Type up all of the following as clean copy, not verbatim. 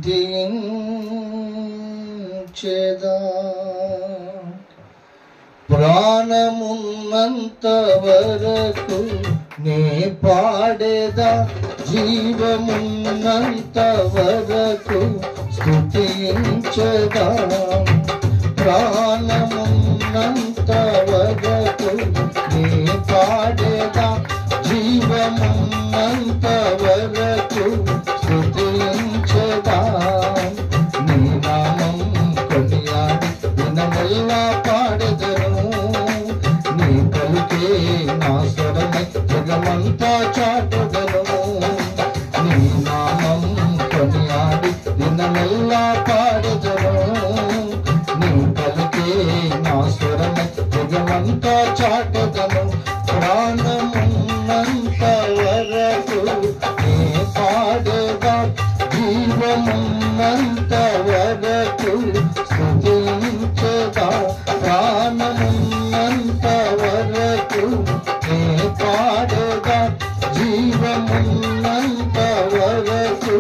స్తుతించెదా. ప్రాణమున్నంత వరకు నే పాడేదా, జీవమున్నంత వరకు స్తుతించెదా. ప్రాణమున్నంత వరకు నే పాడేదా, జీవమున్నంత వరకు స్తుతించెదా. నీ నామం కొనియాడి దినమెల్లా పాడెదను, నీ పలుకే నా స్వరమై జగమంతా చాటెదను. నీ నామం కొనియాడి దినమెల్లా పాడెదను, నీ పలుకే నా స్వరమై జగమంతా చాటెదను. ప్రాణమున్నంత వరకు నే పాడేదా, జీవమున్నంత వరకు స్తుతించెదా. ప్రాణమున్నంత వరకు నే పాడేదా, జీవమున్నంత వరకు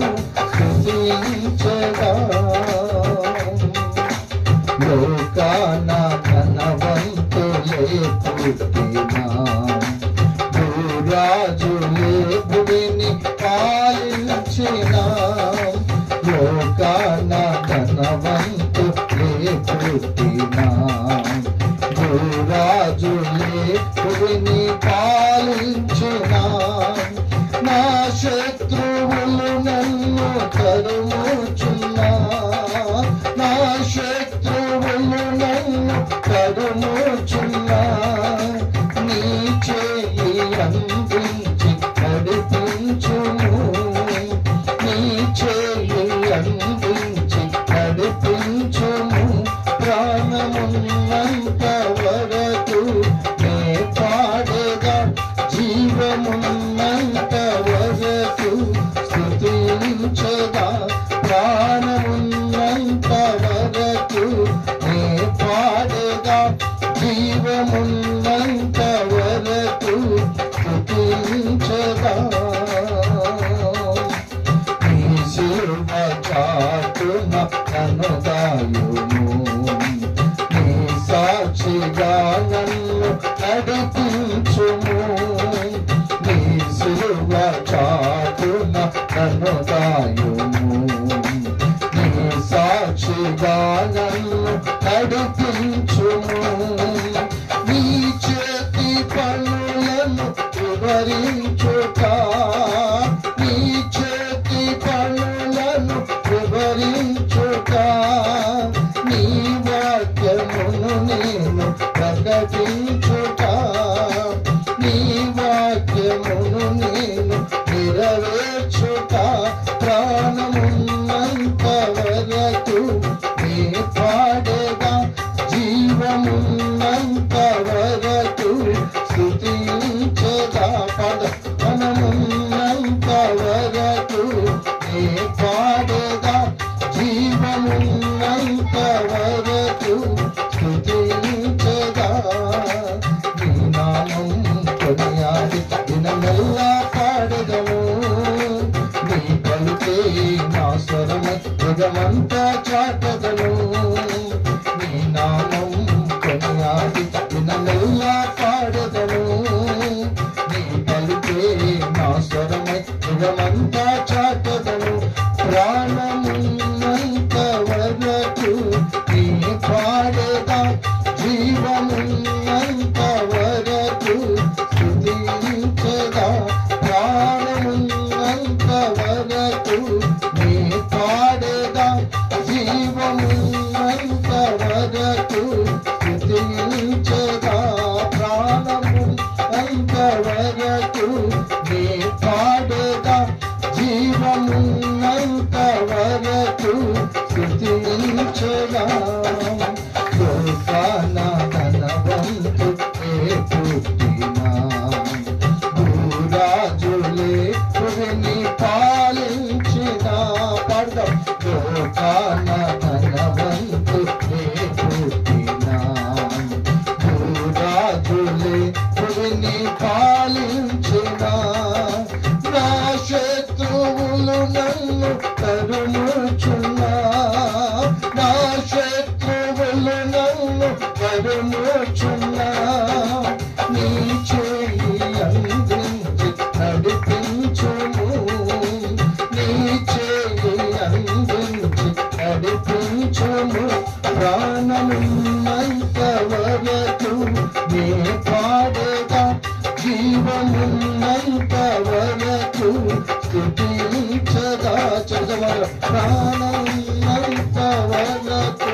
స్తుతించెదా. లోకాన ధనవంతులే పుట్టినా, భూరాజులే భూమిని పాలించినా. లోకాన ధనవంతులే పుట్టినా, భూరాజులే భూమిని పాలించినా. నా శత్రువులు నన్ను తరుముచున్నా, నా శత్రువులు నన్ను తరుముచున్నా. నీ చేయి అందించి నడిపించుము, నీ చేయి అందించి నడిపించుము. ప్రాణమున్నంత వరకు నే పాడేదా, జీవమున్నంత వరకు స్తుతించెదా. ప్రాణమున్నంత వరకు నే పాడేదా, జీవమున్నంత వరకు స్తుతించెదా. నీ శిలువ చాటున నన్ను దాయుము, నీ సాక్షిగా నన్ను నడిపించుము. నీ శిలువ చాటున నన్ను దాయుము, నీ సాక్షిగా నన్ను నడిపించుము. నీ చేతి పనులను వివరించుట, నీ చేతి పనులను వివరించుట. నీ వాక్యమును నేను ప్రకటించుట, నీ వాక్యమును నేను నెరవేర్చుట. ప్రాణమున్నంత వరకు నే పాడేదా, జీవమున్నంత వరకు స్తుతించెదా. ప్రాణమున్నంత వరకు నే పాడేదా, జీవమున్నంత వరకు స్తుతించెదా. నీ నామం కొనియాడి దినమెల్లా పాడెదను, నీ పలుకే నా స్వరమై జగమంతా చాటెదను. నీ నామం కొనియాడి దినమెల్లా పాడెదను, నీ పలుకే నా స్వరమై జగమంతా చాటెదను. ప్రాణమున్నంత వరకు నీ పాడేదా, జీవమున్నంత వరకు స్తుతించెదా. ప్రాణమున్నంత వరకు నీ పాడేదా, జీవమున్నంత వరకు స్తుతించెదా. ప్రాణమున్నంత వరకు నీ పాడేదా, జీవమున్నంత వరకు స్తుతించెదా. లోకాన ధనవంతులే పుట్టినా, భూరాజులే భూమిని పాలించినా. పాడదాం. లోకాన ధనవంతులే పుట్టినా, భూరాజులే భూమిని పాలించినా. నా శత్రువులు నన్ను తరుముచు ప్రాణమున్నంత వరకు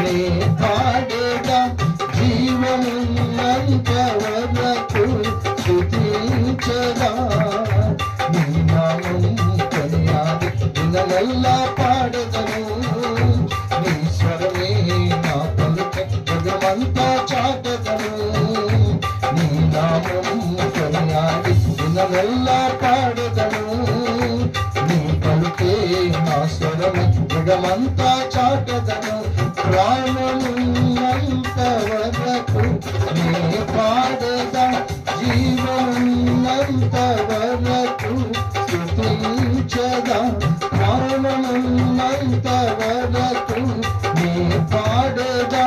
నే పాడేదా, జీవమున్నంత వరకు స్తుతించదా. నీ నామం కొనియాడి దినమెల్లా పాడెదను, నీ స్వరమే నా పలుక జగమంతా చాటెదను. నీ నామం కొనియాడి దినమెల్లా పాడెదను, నీ పలుకే నా స్వరమే జగమంతా చాటెదను. ప్రాణమున్నంత వరకు నే పాడెదా, జీవమున్నంత వరకు స్తుతించదా. ప్రాణమున్నంత వరకు నే పాడెదా,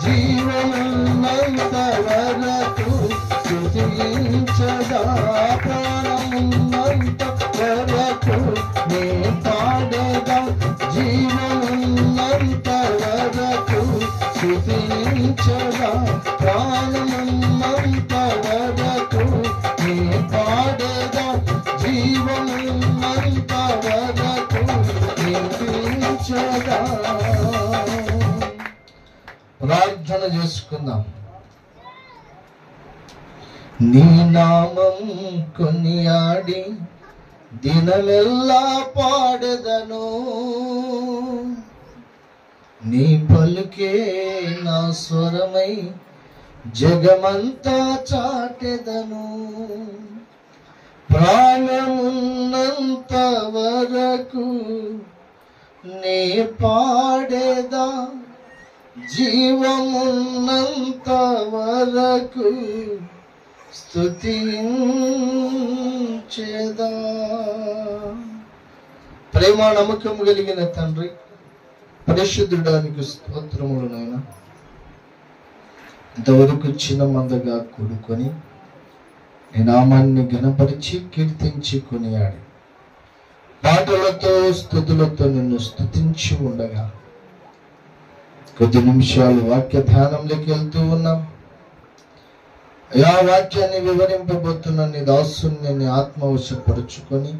జీవమున్నంత వరకు స్తుతించదా. ప్రాణమున్నంత వరకు నే పాడెదా, జీవమున్నంత వరకు స్తుతించదా. ప్రాణమున్నంత వరకు నే పాడెదా, జీవమున్నంత వరకు స్తుతించదా. ప్రార్థన చేసుకుందాం. నీ నామం కొనియాడి దినమెల్లా పాడెదను, నీ పలుకే నా స్వరమై జగమంతా చాటెదను. ప్రాణమున్నంత వరకు నే పాడేదా, జీవమున్నంత వరకు స్తుతించెదా. ప్రేమ నమ్మకము కలిగిన తండ్రి, పరిశుద్ధుడానికి స్తోత్రములు నాయనా. ఇంతవరకు చిన్న మందగా కూడుకొని నీ నామాన్ని ఘనపరిచి కీర్తించి కొనియాడి పాటలతో స్తుతులతో నిన్ను స్తుతించి ఉండగా కొద్ది నిమిషాలు వాక్య ధ్యానంలోకి వెళ్తూ ఉన్నాం. ఆ వాక్యాన్ని వివరింపబోతున్న నీ దాసుని నీ ఆత్మవశపరుచుకొని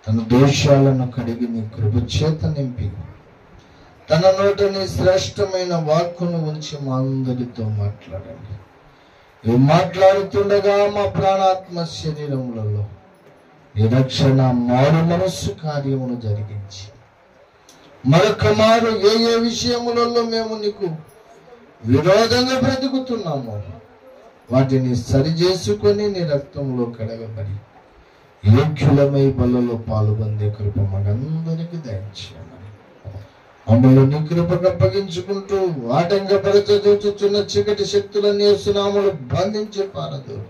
తన దోషాలను కడిగి నీ కృప చేత నింపి తన నోట నీ శ్రేష్టమైన వాక్కును ఉంచి మా అందరితో మాట్లాడండి. ఇవి మాట్లాడుతుండగా మా ప్రాణాత్మ శరీరములలో నీ రక్షణ మారు మనస్సు కార్యమును జరిగించి మరొక మారు ఏ ఏ విషయములలో మేము నీకు విరోధంగా బ్రతుకుతున్నామో వాటిని సరిచేసుకొని నీ రక్తంలో కడగబడి యోగ్యులమై బలలో పాల్గొందే కృప మనందరికి దయచేయమని మమ్మల్ని నీ కృపకు అప్పగించుకుంటూ ఆటంకపరచుచున్న చీకటి శక్తులన్నీ యేసునామములో బంధించి పారదోరు.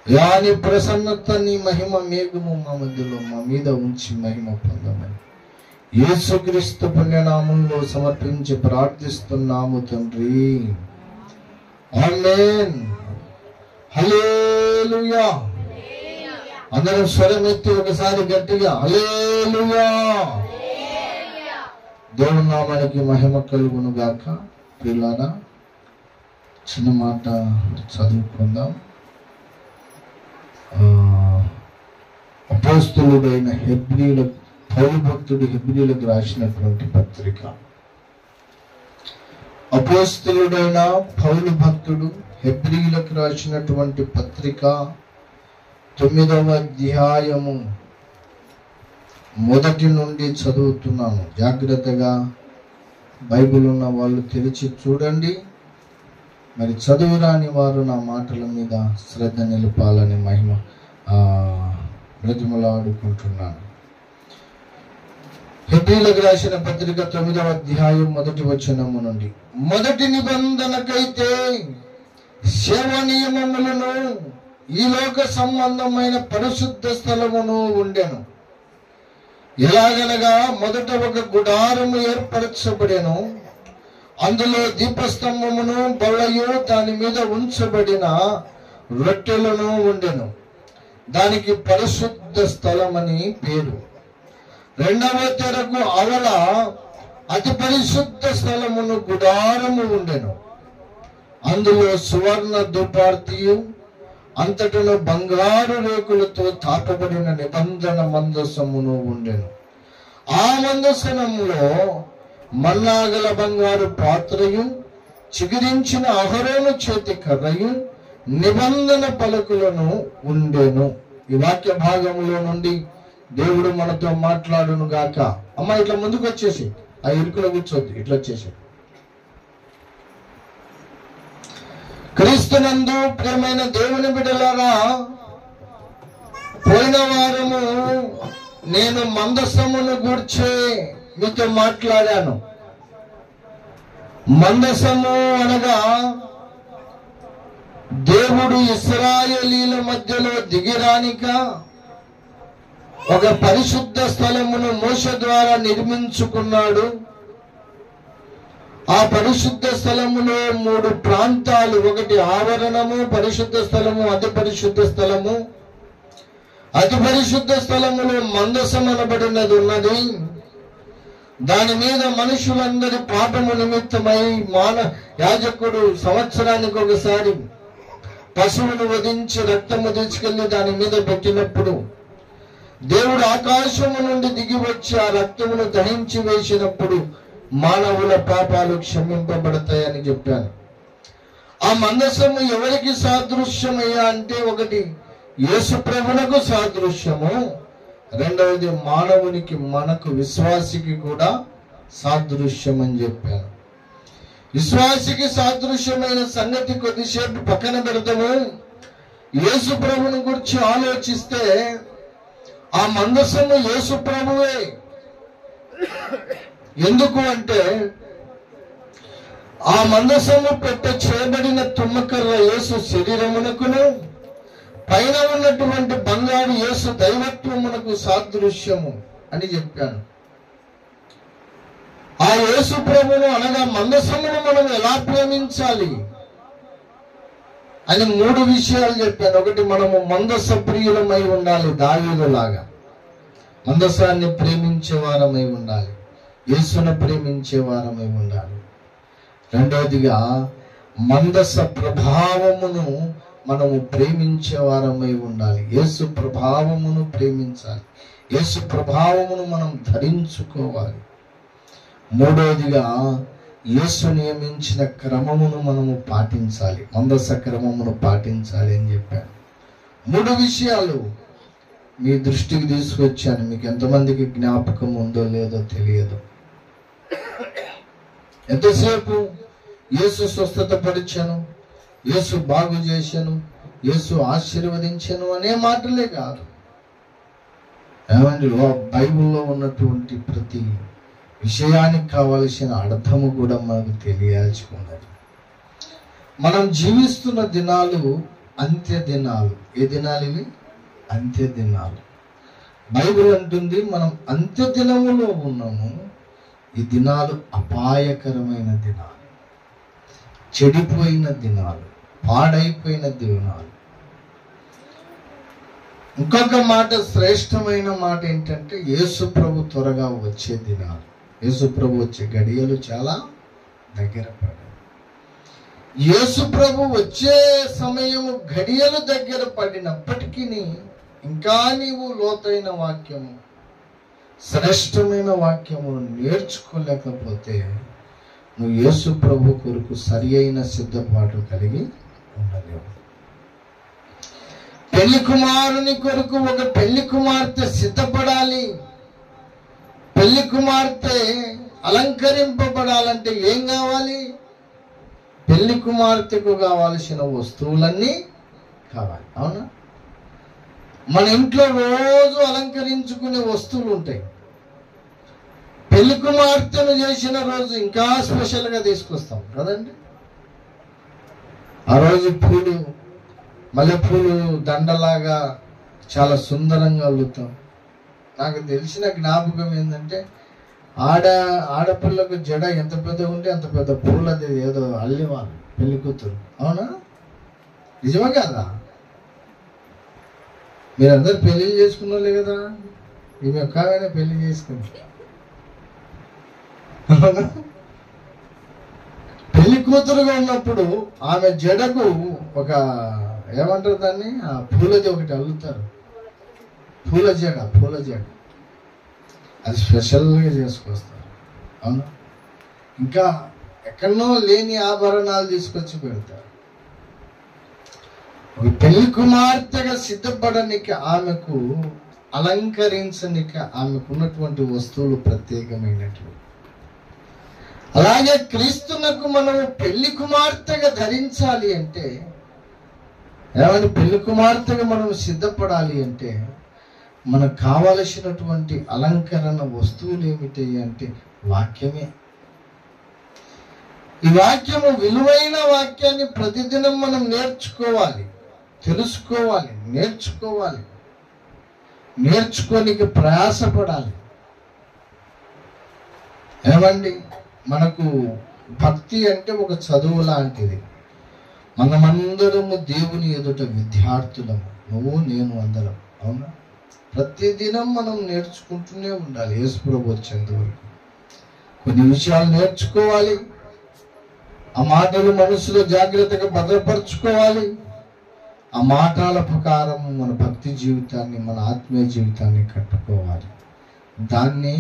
యాని ప్రసన్నత నీ మహిమ మేఘము మా మధ్యలో మా మీద ఉంచి మహిమ పొందమని యేసుక్రీస్తు పుణ్యనామంలో సమర్పించి ప్రార్థిస్తున్నాము తండ్రి. ఆమేన్. హల్లెలూయా. అందరం స్వరం ఎత్తి ఒకసారి గట్టిగా హల్లెలూయా. దేవుని నామానికి మహిమ కలుగును గాక. ప్రియులారా, చిన్న మాట చదువుకుందాం. అపోస్తలుడైన పౌలు భక్తుడు హెబ్రీయులకు రాసినటువంటి పత్రిక. అపోస్తలుడైన పౌలు భక్తుడు హెబ్రీయులకు రాసినటువంటి పత్రిక 9వ అధ్యాయము 1 నుండి చదువుతున్నాను. జాగ్రత్తగా బైబిల్ ఉన్న వాళ్ళు తెరిచి చూడండి. మరి చదువు రాని వారు నా మాటల మీద శ్రద్ధ నిలపాలని బ్రతిమలాడుకుంటున్నాను. హెబ్రీయులకు రాసిన పత్రిక 9వ అధ్యాయం 1వ వచనము నుండి, మొదటి నిబంధనకైతే సేవ నియమములను ఈ లోక సంబంధమైన పరిశుద్ధ స్థలమును ఉండెను. ఎలాగనగా మొదట ఒక గుడారము ఏర్పరచబడెను, అందులో దీపస్తంభమును బల్లయు దాని మీద ఉంచబడిన రొట్టెలను ఉండెను. దానికి పరిశుద్ధ స్థలమని పేరు. రెండవ తెరకు అవల అతి పరిశుద్ధ స్థలమును గుడారము ఉండెను. అందులో సువర్ణ ధూపార్తియు అంతటను బంగారు రేకులతో తాపబడిన నిబంధన మందసమును ఉండెను. ఆ మందసనంలో మన్నాగల బంగారు పాత్రయు, చిగురించిన అహరోను చేతి కర్రయు, నిబంధన పలుకులను ఉండెను. ఈ వాక్య భాగంలో నుండి దేవుడు మనతో మాట్లాడును గాక. అమ్మ ఇట్లా ముందుకు వచ్చేసి, ఆ ఇరుకులో కూర్చోద్దు, ఇట్లా వచ్చేసి. క్రీస్తునందు ప్రియమైన దేవుని బిడ్డలారా, పోయిన వారము నేను మందసమును గూర్చి మీతో మాట్లాడాను. మందసము అనగా దేవుడు ఇశ్రాయేలీల మధ్యలో దిగిరానిక ఒక పరిశుద్ధ స్థలమును మోషే ద్వారా నిర్మించుకున్నాడు. ఆ పరిశుద్ధ స్థలములో 3 ప్రాంతాలు, ఒకటి ఆవరణము, పరిశుద్ధ స్థలము, అతి పరిశుద్ధ స్థలము. అతి పరిశుద్ధ స్థలములో మందసం అనబడినది ఉన్నది. దాని మీద మనుషులందరి పాపము నిమిత్తమై యాజకుడు సంవత్సరానికి ఒకసారి పశువును వధించి రక్తము తీసుకెళ్లి దాని మీద పెట్టినప్పుడు దేవుడు ఆకాశము నుండి దిగి వచ్చి ఆ రక్తమును దహించి వేసినప్పుడు మానవుల పాపాలు క్షమింపబడతాయని చెప్పాను. ఆ మందసము ఎవరికి సాదృశ్యమయ్యా అంటే, ఒకటి యేసు ప్రభువునకు సాదృశ్యము, రెండవది మానవునికి, మనకు విశ్వాసికి కూడా సాదృశ్యం అని చెప్పాను. విశ్వాసికి సాదృశ్యమైన సంగతి కొద్దిసేపు పక్కన పెడతాము. యేసు ప్రభువుని గురించి ఆలోచిస్తే ఆ మందసము యేసు ప్రభువే. ఎందుకు అంటే, ఆ మందసము పెట్ట చేయబడిన తుమ్మకర్ర యేసు శరీరమునకును, పైన ఉన్నటువంటి బంగారు యేసు దైవత్వమునకు సాదృశ్యము అని చెప్పాను. ఆ యేసు ప్రభువును అనగా మందసమును మనం ఎలా ప్రేమించాలి అని 3 విషయాలు చెప్పాను. ఒకటి, మనము మందస ప్రియులమై ఉండాలి, దావీదులాగా మందసాన్ని ప్రేమించే వారమై ఉండాలి, యేసును ప్రేమించే వారమై ఉండాలి. రెండవదిగా, మందస ప్రభావమును మనము ప్రేమించే వారమై ఉండాలి, యేసు ప్రభావమును ప్రేమించాలి, యేసు ప్రభావమును మనం ధరించుకోవాలి. మూడవదిగా, యేసు నియమించిన క్రమమును మనము పాటించాలి, మందస క్రమమును పాటించాలి అని చెప్పాను. 3 విషయాలు మీ దృష్టికి తీసుకొచ్చాను. మీకు ఎంతమందికి జ్ఞాపకం ఉందో లేదో తెలియదు. ఎంతసేపు యేసు స్వస్థత పరిచాను, యేసు బాగు చేశాను, యేసు ఆశీర్వదించాను అనే మాటలే కాదు. ఏమండి, బైబిల్లో ఉన్నటువంటి ప్రతి విషయానికి కావలసిన అర్థము కూడా మనకు తెలియాల్సి ఉన్నది. మనం జీవిస్తున్న దినాలు అంత్య దినాలు. ఏ దినాలు ఇవి? అంత్య దినాలు. బైబిల్ అంటుంది మనం అంత్య దినములో ఉన్నాము. ఈ దినాలు అపాయకరమైన దినాలు, చెడిపోయిన దినాలు, పాడైపోయిన దినాలు. ఇంకొక మాట, శ్రేష్టమైన మాట ఏంటంటే, యేసు ప్రభు త్వరగా వచ్చే దినాలు. యేసు ప్రభు వచ్చే గడియలు చాలా దగ్గర పడ్డాయి. యేసు ప్రభు వచ్చే సమయము గడియలు దగ్గర పడినప్పటికీ ఇంకా నీవు లోతైన వాక్యము, శ్రేష్టమైన వాక్యము నేర్చుకోలేకపోతే నువ్వు యేసు ప్రభు కొరకు సరి అయిన సిద్ధపాటు కలిగి ఉండలేవు. పెళ్లి కుమారుని కొరకు ఒక పెళ్లి కుమార్తె సిద్ధపడాలి. పెళ్లి కుమార్తె అలంకరింపబడాలంటే ఏం కావాలి? పెళ్లి కుమార్తెకు కావాల్సిన వస్తువులన్నీ కావాలి. అవునా? మన ఇంట్లో రోజు అలంకరించుకునే వస్తువులు ఉంటాయి. పెళ్లి కుమార్తెను చేసిన రోజు ఇంకా స్పెషల్గా తీసుకొస్తాం కదండి. ఆ రోజు పూలు, మల్లెపూలు దండలాగా చాలా సుందరంగా అల్లుతాం. నాకు తెలిసిన జ్ఞాపకం ఏంటంటే, ఆడపిల్లకు జడ ఎంత పెద్దగా ఉంటే అంత పెద్ద పూలది ఏదో అల్లివాళ్ళు పెళ్లి కూతురు. అవునా? నిజమే కదా? మీరందరూ పెళ్లి చేసుకున్నోళ్ళే కదా. ఈమె ఒక్కగానే పెళ్లి చేసుకుంది. పెళ్లి కూతురుగా ఉన్నప్పుడు ఆమె జడకు ఒక ఏమంటారు దాన్ని, ఆ పూలది ఒకటి అల్లుతారు. పూల జడ. అది స్పెషల్గా చేసుకొస్తారు. అవునా? ఇంకా ఎక్కడనో లేని ఆభరణాలు తీసుకొచ్చి పెడతారు. ఒక పెళ్లి కుమార్తెగా సిద్ధపడనికి, ఆమెకు అలంకరించడానికి ఆమెకు ఉన్నటువంటి వస్తువులు ప్రత్యేకమైనట్లు. అలాగే క్రీస్తునకు మనం పెళ్లి కుమార్తెగా ధరించాలి అంటే, ఏమని పెళ్లి కుమార్తెగా మనం సిద్ధపడాలి అంటే, మనకు కావలసినటువంటి అలంకరణ వస్తువులు ఏమిటి అంటే వాక్యమే. ఈ వాక్యము, విలువైన వాక్యాన్ని ప్రతిదినం మనం నేర్చుకోవాలి, తెలుసుకోవాలి, నేర్చుకోనికి ప్రయాసపడాలి. ఏమండి, మనకు భక్తి అంటే ఒక చదువు లాంటిది. మనమందరము దేవుని ఎదుట విద్యార్థులము, నువ్వు నేను అందరం. అవునా? ప్రతిదినం మనం నేర్చుకుంటూనే ఉండాలి. యేసు ప్రభువు వచ్చేంత వరకు కొన్ని విషయాలు నేర్చుకోవాలి. ఆ మాటలు మనసులో జాగ్రత్తగా భద్రపరచుకోవాలి. ఆ మాటల ప్రకారం మన భక్తి జీవితాన్ని, మన ఆత్మీయ జీవితాన్ని కట్టుకోవాలి. దాన్ని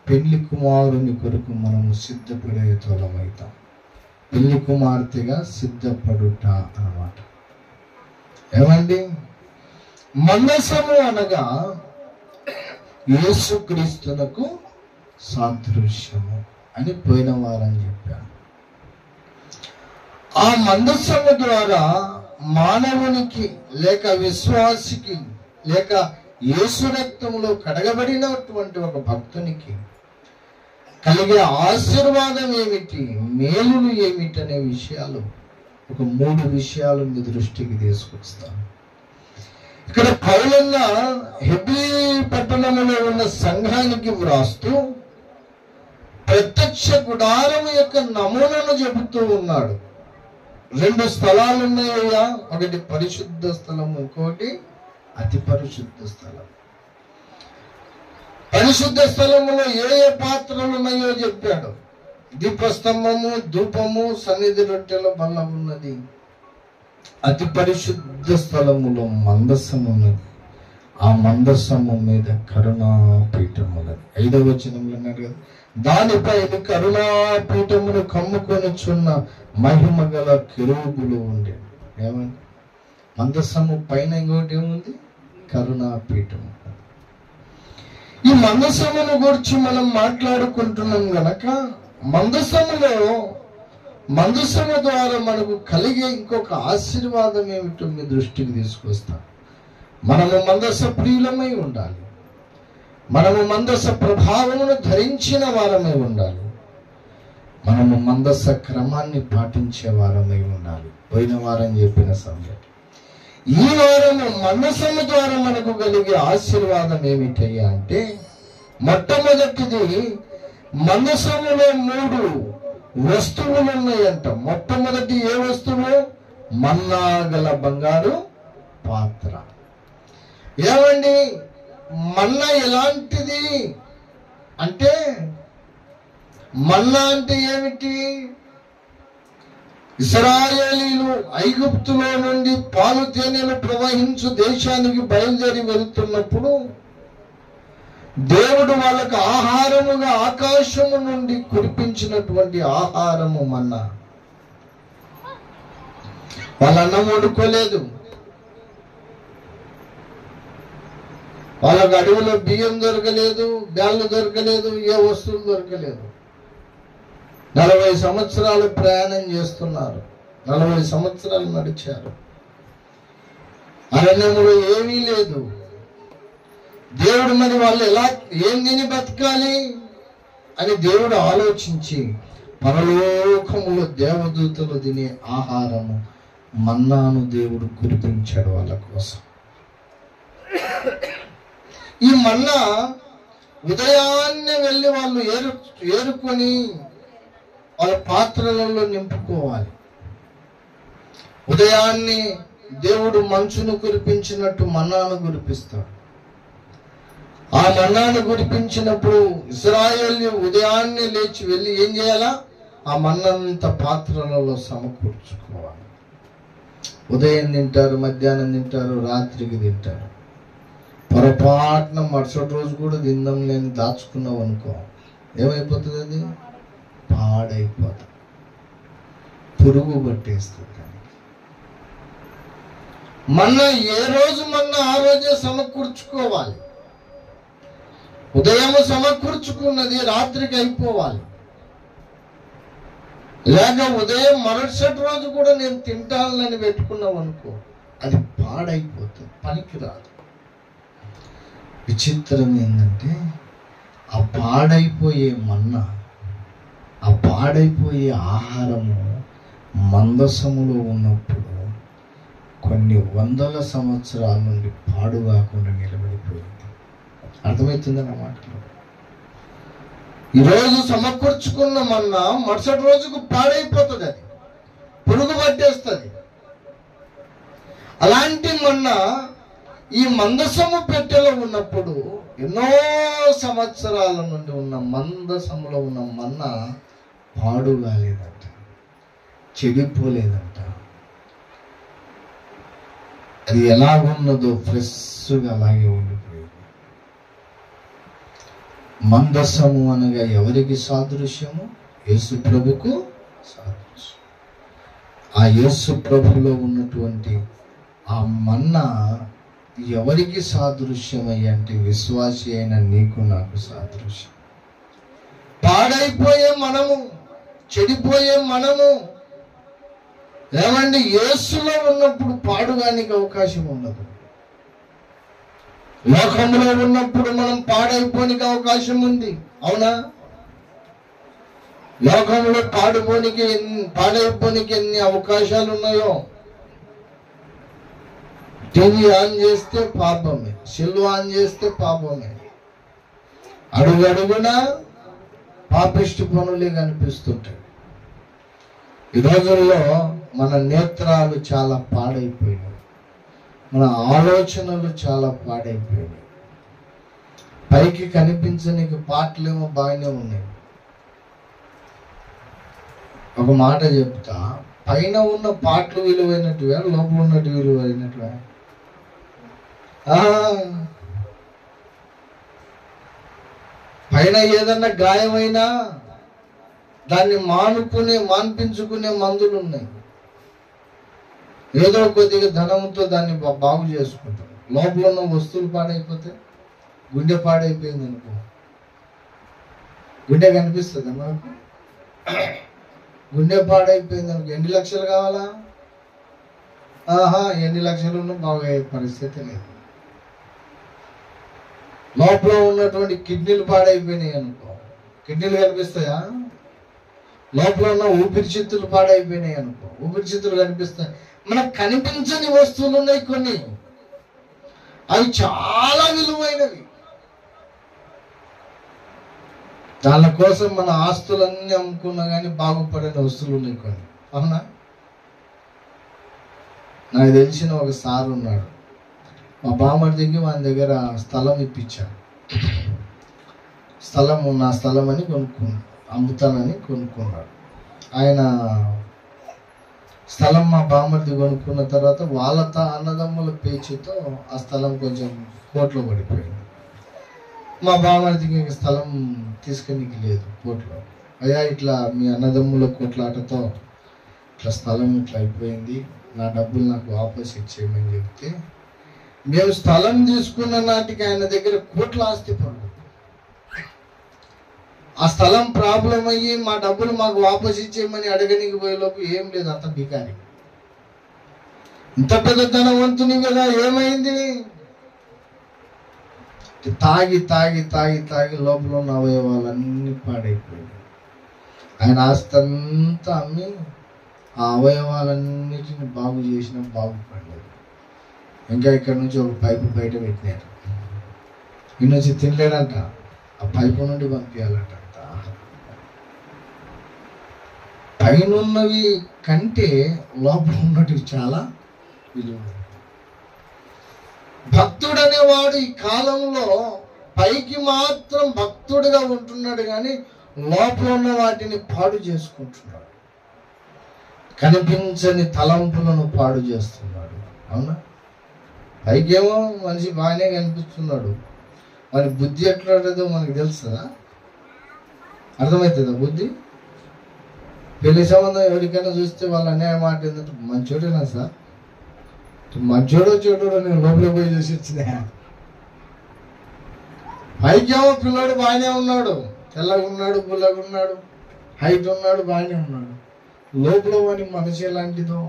పెళ్లి కుమారుని కొరకు మనము సిద్ధపడే తోలమవుతాం. పెళ్లి కుమార్తెగా సిద్ధపడుట అన్నమాట. ఏమండి, మందసము అనగా యేసుక్రీస్తునకు సాదృశ్యము అని పోయిన వారం చెప్పాను. ఆ మందసము ద్వారా మానవునికి లేక విశ్వాసికి లేక యేసు రక్తములో కడగబడినటువంటి ఒక భక్తునికి కలిగే ఆశీర్వాదం ఏమిటి, మేలులు ఏమిటి అనే విషయాలు, ఒక 3 విషయాలు మీ దృష్టికి తీసుకొస్తాను. ఇక్కడ పౌలన్న హెబ్రీ పట్టణంలో ఉన్న సంఘానికి వ్రాస్తూ ప్రత్యక్ష గుడారము యొక్క నమూనాను చెబుతూ ఉన్నాడు. 2 స్థలాలు ఉన్నాయ్యా, ఒకటి పరిశుద్ధ స్థలం, ఇంకోటి అతి పరిశుద్ధ స్థలం. పరిశుద్ధ స్థలములో ఏ ఏ పాత్రలు ఉన్నాయో చెప్పాడు. దీపస్తంభము, ధూపము, సన్నిధి రొట్టెల బల్ల ఉన్నది. అతి పరిశుద్ధ స్థలములో మందసము ఉన్నది. ఆ మందసము మీద కరుణాపీఠం ఉన్నది. 5వ వచనంలో అన్నాడు కదా, దానిపై కరుణాపీఠమును కమ్ముకొనిచున్న మహిమ గల కెరూబులు ఉండే. ఏమండి, మందసము పైన ఇంకోటి ఏముంది? కరుణాపీఠం. ఈ మందసమును గురించి మనం మాట్లాడుకుంటున్నాం గనక, మందసము ద్వారా మనకు కలిగే ఇంకొక ఆశీర్వాదం ఏమిటో మీ దృష్టికి తీసుకొస్తాం. మనము మందస ప్రియులమై ఉండాలి. మనము మందస ప్రభావమును ధరించిన వారమై ఉండాలి. మనము మందస క్రమాన్ని పాటించే వారమై ఉండాలి. పోయిన వారం చెప్పిన సంగతి. ఈ వారము మందసము ద్వారా మనకు కలిగే ఆశీర్వాదం ఏమిటయ్యా అంటే, మొట్టమొదటిది మందసములో 3 వస్తువులు ఉన్నాయంట. మొట్టమొదటి ఏ వస్తువు? మన్నా గల బంగారు పాత్ర. ఏమండి, మన్నా ఎలాంటిది అంటే, మన్నా అంటే ఏమిటి? ఇశ్రాయేలీలు ఐగుప్తులో నుండి పాలు తేనెలు ప్రవహించు దేశానికి బయలుదేరి వెళ్తున్నప్పుడు దేవుడు వాళ్ళకు ఆహారముగా ఆకాశము నుండి కురిపించినటువంటి ఆహారము మన్నా. వాళ్ళ అన్నం వండుకోలేదు. వాళ్ళకు అడవిలో బియ్యం దొరకలేదు, బ్యాళ్ళు దొరకలేదు, ఏ వస్తువులు దొరకలేదు. 40 సంవత్సరాలు ప్రయాణం చేస్తున్నారు. 40 సంవత్సరాలు నడిచారు. అరణ్యంలో ఏమీ లేదు. దేవుడు మరి వాళ్ళు ఏం తిని బతకాలి అని దేవుడు ఆలోచించి పరలోకములో దేవదూతలు తినే ఆహారము మన్నాను దేవుడు కురిపించాడు వాళ్ళ కోసం. ఈ మన్నా ఉదయాన్నే వెళ్ళి వాళ్ళు ఏరుకొని వాళ్ళ పాత్రలలో నింపుకోవాలి. ఉదయాన్నే దేవుడు మంచును కురిపించినట్టు మన్నాను కురిపిస్తాడు. ఆ మన్నాను కురిపించినప్పుడు ఇశ్రాయేలు ఉదయాన్నే లేచి వెళ్ళి ఏం చేయాలా? ఆ మన్నంత పాత్రలలో సమకూర్చుకోవాలి. ఉదయం తింటారు, మధ్యాహ్నం తింటారు, రాత్రికి తింటారు. పొరపాటున మరుసటి రోజు కూడా తిందాం లేని దాచుకున్నావు అనుకో, ఏమైపోతుంది? అది పాడైపోతుంది, పురుగు పట్టేస్తుంది. మన్నా ఏ రోజు మన్నా ఆ రోజే సమకూర్చుకోవాలి. ఉదయం సమకూర్చుకున్నది రాత్రికి అయిపోవాలి. లేక ఉదయం మరుసటి రోజు కూడా నేను తింటానని పెట్టుకున్నావు అనుకో, అది పాడైపోతుంది, పనికిరాదు. విచిత్రం ఏంటంటే ఆ పాడైపోయే మన్నా, ఆ పాడైపోయే ఆహారము మందసములో ఉన్నప్పుడు కొన్ని వందల సంవత్సరాల నుండి పాడు కాకుండా నిలబడిపోయింది. అర్థమవుతుందని ఆ మాటలో. ఈరోజు సమకూర్చుకున్న మన్నా మరుసటి రోజుకు పాడైపోతుంది, అది పురుగు పట్టేస్తుంది. అలాంటి మన్నా ఈ మందసము పెట్టెలో ఉన్నప్పుడు ఎన్నో సంవత్సరాల నుండి ఉన్న మందసములో ఉన్న మన్నా పాడు కాలేదంట, చెడిపోలేదంట. అది ఎలాగున్నదో ఫ్రెష్గా అలాగే ఉండిపోయింది. మందసము అనగా ఎవరికి సాదృశ్యము? యేసు ప్రభుకు సాదృశ్యం. ఆ యేసు ప్రభులో ఉన్నటువంటి ఆ మన్నా ఎవరికి సాదృశ్యమయ్య అంటే విశ్వాసి అయిన నీకు నాకు సాదృశ్యం. పాడైపోయే మనము, చెడిపోయే మనము ఏమండి యేసులో ఉన్నప్పుడు పాడుగానికి అవకాశం ఉండదు. లోకంలో ఉన్నప్పుడు మనం పాడైపోనికి అవకాశం ఉంది, అవునా? లోకంలో పాడైపోనికి ఎన్ని అవకాశాలు ఉన్నాయో. టీవీ ఆన్ చేస్తే పాపమే, సెల్ ఆన్ చేస్తే పాపమే, అడుగడుగునా పాపిష్టి పనులే కనిపిస్తుంటాయి. ఈ రోజుల్లో మన నేత్రాలు చాలా పాడైపోయినాయి, మన ఆలోచనలు చాలా పాడైపోయినాయి. పైకి కనిపించనికి పాటలేమో బాగానే ఉన్నాయి. ఒక మాట చెప్తా, పైన ఉన్న పాటలు విలువైనట్టువే, లోపల ఉన్నట్టు విలువైనట్టువే? పైన ఏదన్నా గాయమైనా దాన్ని మాన్పించుకునే మందులు ఉన్నాయి. ఏదో కొద్దిగా ధనంతో దాన్ని బాగు చేసుకుంటారు. లోపల ఉన్న వస్తువులు పాడైపోతే, గుండె పాడైపోయింది అనుకో, గుండె కనిపిస్తుంది మనకు. గుండె పాడైపోయింది అనుకో, ఎన్ని లక్షలు కావాలా? ఎన్ని లక్షలు ఉన్నా బాగయ్యే పరిస్థితి లేదు. లోపల ఉన్నటువంటి కిడ్నీలు పాడైపోయినాయి అనుకో, కిడ్నీలు కనిపిస్తాయా? లోపల ఉన్న ఊపిరితిత్తులు పాడైపోయినాయి అనుకో, ఊపిరితిత్తులు కనిపిస్తాయి. మనకు కనిపించని వస్తువులు ఉన్నాయి కొన్ని, అవి చాలా విలువైనవి. దాని కోసం మన ఆస్తులన్నీ అమ్ముకున్నా కానీ బాగుపడని వస్తువులు ఉన్నాయి కొన్ని, అవునా? నాకు తెలిసిన ఒక సార్ ఉన్నాడు, మా బామ్మర్దికి మన దగ్గర స్థలం ఇప్పించాడు. నా స్థలం అని కొనుక్కున్నాడు, అమ్ముతానని కొనుక్కున్నాడు. ఆయన స్థలం మా బామ్మర్ది కొనుక్కున్న తర్వాత వాళ్ళ అన్నదమ్ముల పేచుతో ఆ స్థలం కొంచెం కోర్టులో పడిపోయింది. మా బామ్మర్దికి స్థలం తీసుకెళ్ళి లేదు కోర్టులో. అయ్యా ఇట్లా మీ అన్నదమ్ముల కోట్లాటతో ఇట్లా స్థలం ఇట్లా అయిపోయింది, నా డబ్బులు నాకు వాపస్ ఇచ్చేయమని చెప్తే, మేము స్థలం తీసుకున్న నాటికి ఆయన దగ్గర కోట్ల ఆస్తి పడు. ఆ స్థలం ప్రాబ్లం అయ్యి మా డబ్బులు మాకు వాపస్ ఇచ్చేయమని అడగనికి పోయేలోపు ఏం లేదు, అంత బికారి. ఇంత పెద్ద ధనవంతుని కదా, ఏమైంది? తాగి తాగి తాగి తాగి లోపల ఉన్న అవయవాలన్నీ పాడైపోయాయి. ఆయన ఆస్తి అంతా అమ్మి ఆ అవయవాలన్నిటిని బాగు చేసినా బాగుపడలేదు. ఇంకా ఇక్కడ నుంచి ఒక పైపు బయట పెట్టినారు, ఇన్ని నుంచి తినలేడంట, ఆ పైపు నుండి పంపించాలంట. పైనున్నవి కంటే లోపల ఉన్నటివి చాలా విలువ. భక్తుడు అనేవాడు ఈ కాలంలో పైకి మాత్రం భక్తుడిగా ఉంటున్నాడు కానీ లోపల ఉన్న వాటిని పాడు చేసుకుంటున్నాడు. కనిపించని తలంపులను పాడు చేస్తున్నాడు, అవునా? పైకేమో మనిషి బాగానే కనిపిస్తున్నాడు, మరి బుద్ధి ఎట్లా ఉంటుందో మనకు తెలుస్తుందా? అర్థమవుతుందా బుద్ధి? పెళ్లి సంబంధం ఎవరికైనా చూస్తే వాళ్ళు అనే మాట ఏంటంటే, మంచోడేనా సార్, మంచోడో చెడోడో నేను లోపలికి పోయి చూసి వచ్చినా. పైకేమో పిల్లోడు బాగానే ఉన్నాడు, తెల్లగా ఉన్నాడు, పుల్లగా ఉన్నాడు, హైట్ ఉన్నాడు, బాగానే ఉన్నాడు, లోపల వాని మనసు ఎలాంటిదో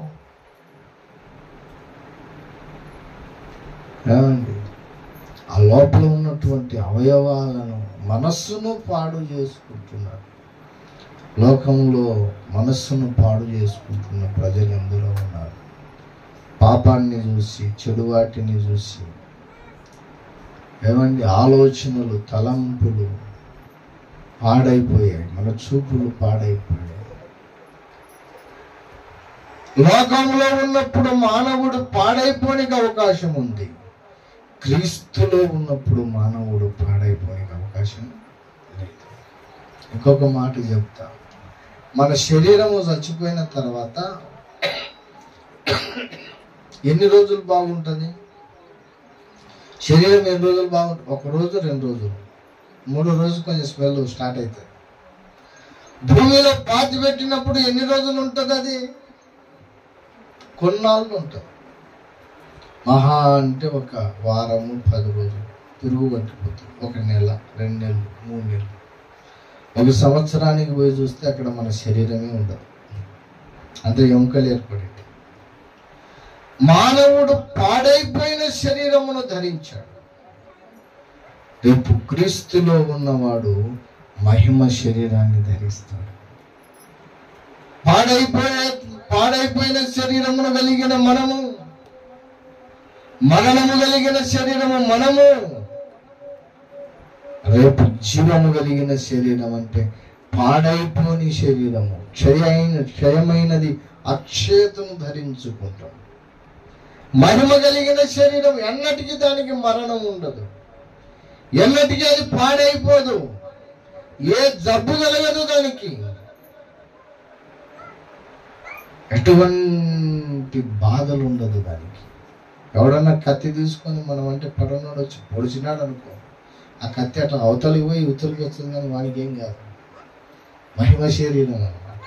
ఏమండి? ఆ లోపల ఉన్నటువంటి అవయవాలను, మనస్సును పాడు చేసుకుంటున్నారు. లోకంలో మనస్సును పాడు చేసుకుంటున్న ప్రజలు ఎందులో ఉన్నారు? పాపాన్ని చూసి, చెడు వాటిని చూసి, ఏమండి, ఆలోచనలు, తలంపులు పాడైపోయాయి, మన చూపులు పాడైపోయాయి. లోకంలో ఉన్నప్పుడు మానవుడు పాడైపోనికి అవకాశం ఉంది, క్రీస్తులో ఉన్నప్పుడు మానవుడు పాడైపోనికి అవకాశం లేదు. ఇంకొక మాట చెప్తా, మన శరీరము చచ్చిపోయిన తర్వాత ఎన్ని రోజులు బాగుంటుంది? శరీరం ఎన్ని రోజులు బాగుంటుంది? 1 రోజు, 2 రోజులు, 3 రోజులు కొంచెం స్మెల్ స్టార్ట్ అవుతుంది. భూమిలో పాతి పెట్టినప్పుడు ఎన్ని రోజులు ఉంటుంది? అది కొన్నాళ్ళు ఉంటుంది. మహా అంటే 1 వారము, 10 రోజులు తిరుగు పట్టిపోతుంది. 1 నెల, 2 నెలలు, 3 నెలలు, 1 సంవత్సరానికి పోయి చూస్తే అక్కడ మన శరీరమే ఉండదు, అంత ఎముకలు ఏర్పడింది. మానవుడు పాడైపోయిన శరీరమును ధరించాడు. రేపు క్రీస్తులో ఉన్నవాడు మహిమ శరీరాన్ని ధరిస్తాడు. పాడైపోయిన శరీరమును కలిగిన మనము, మరణము కలిగిన శరీరము మనము, రేపు జీవము కలిగిన శరీరం అంటే పాడైపోని శరీరము, క్షయమైనది అక్షేతము ధరించుకుంటాం. మహిమ కలిగిన శరీరం ఎన్నటికీ దానికి మరణం ఉండదు, ఎన్నటికీ అది పాడైపోదు, ఏ జబ్బు కలగదు దానికి, ఎటువంటి బాధలు ఉండదు దానికి. ఎవడన్నా కత్తి తీసుకొని మనం అంటే పడనోడు వచ్చి పొడిచినాడు అనుకో, ఆ కత్తి అట్లా అవతలికి పోయి ఇవతలికి వస్తుంది, కానీ వానికి ఏం కాదు. మహిమ శరీరం అన్నమాట.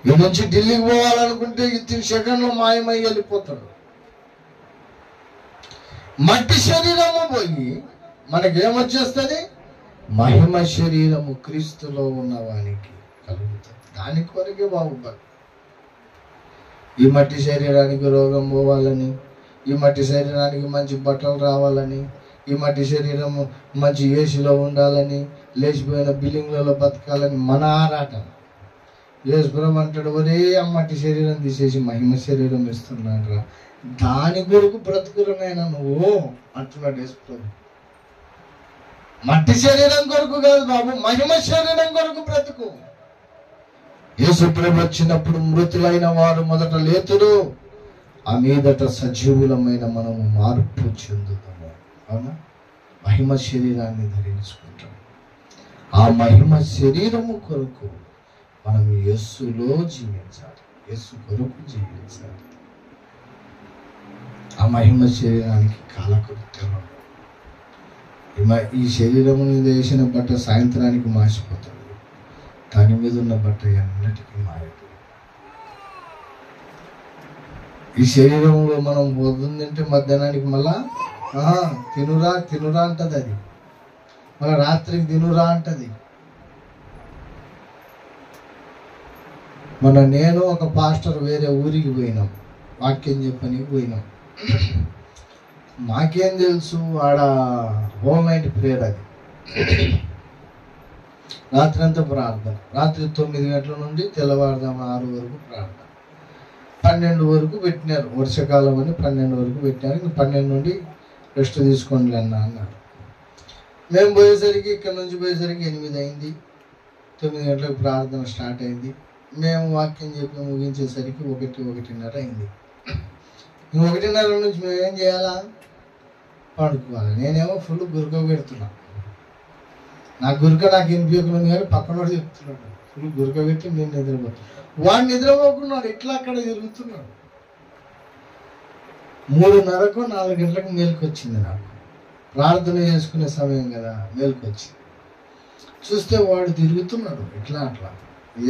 ఈ నుంచి ఢిల్లీకి పోవాలనుకుంటే 3 సెకండ్లో మాయమై వెళ్ళిపోతాడు. మట్టి శరీరము పోయి మనకేమొచ్చేస్తుంది? మహిమ శరీరము క్రీస్తులో ఉన్నవానికి కలుగుతుంది. దాని కొరకే బాగుపడు. ఈ మట్టి శరీరానికి రోగం పోవాలని, ఈ మట్టి శరీరానికి మంచి బట్టలు రావాలని, ఈ మట్టి శరీరము మంచి ఏసీలో ఉండాలని, లేచిపోయిన బిల్డింగ్లలో బతకాలని మన ఆరాటం. యేసుప్రభు అంటాడు, ఒరే ఆ మట్టి శరీరం తీసేసి మహిమ శరీరం ఇస్తున్నాడు రా, దాని కొరకు బ్రతుకులనైనా నువ్వు అంటున్నాడు యేసుప్రభు. మట్టి శరీరం కొరకు కాదు బాబు, మహిమ శరీరం కొరకు బ్రతుకు. యేసుప్రభు వచ్చినప్పుడు మృతులైన వారు మొదట లేతురు, ఆ మీదట సజీవులమైన మనము మార్పు చెందుతాము. అవునా? మహిమ శరీరాన్ని ధరించుకుంటాం. ఆ మహిమ శరీరము కొరకు మనం యేసులో జీవించాలి, యేసు కొరకు జీవించాలి. ఆ మహిమ శరీరానికి కాలకృత్యాలు. ఈ శరీరం మీద వేసిన బట్ట సాయంత్రానికి మాసిపోతాడు, దాని మీద ఉన్న బట్ట ఎన్నటికీ మాయదు. ఈ శరీరంలో మనం పొద్దుందంటే మధ్యాహ్నానికి మళ్ళా తినురా తినురా అంటది, అది మళ్ళీ రాత్రికి తినురా అంటది. నేను ఒక పాస్టర్ వేరే ఊరికి పోయినాం, వాక్యం చెప్పనికి పోయినాం. మాకేం తెలుసు, ఆడ హోల్ నైట్ ప్రేయర్. అది రాత్రి అంతా ప్రార్థన, రాత్రి 9 గంటల నుండి తెల్లవారుదాం 6 వరకు ప్రార్థన. 12 వరకు పెట్టినారు, వర్షాకాలం అని 12 వరకు పెట్టినారు. 12 నుండి రెస్ట్ తీసుకోండి అన్నారు. మేము పోయేసరికి, ఇక్కడ నుంచి పోయేసరికి 8 అయింది. 9 గంటలకు ప్రార్థన స్టార్ట్ అయింది. మేము వాక్యం చెప్పి ముగించేసరికి 1:30 అయింది. 1:30 నుంచి మేము ఏం చేయాలా? పడుకోవాలి. నేనేమో ఫుల్ గురక పెడుతున్నా. నా గురక నాకు వినిపించకుండా కానీ పక్కనోడు చెప్తున్నాడు, ఫుల్ గురక పెట్టి నేను నిద్రపోతున్నాను. వాడు నిద్రపోకున్నాడు, ఇట్లా అక్కడ తిరుగుతున్నాడు. 3:30 4 గంటలకు మేలుకొచ్చింది. నాకు ప్రార్థన చేసుకునే సమయం కదా, మేలుకొచ్చింది. చూస్తే వాడు తిరుగుతున్నాడు ఇట్లా అట్లా.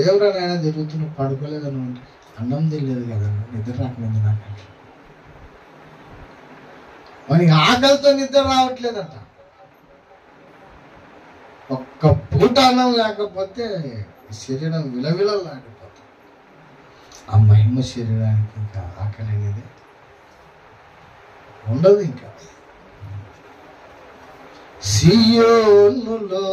ఎవరా నాయన తిరుగుతున్నాడు, పడుకోలేదని ఉంటే అన్నం తినలేదు కదా, నిద్ర రాకముందు నాకు. వానికి ఆకలితో నిద్ర రావట్లేదట. ఒక్క పూట అన్నం లేకపోతే శరీరం విలవిలలాడిపోతుంది. ఆ మహిమ శరీరానికి ఇంకా ఆకలి అనేది ఉండదు. ఇంకా సియోనులో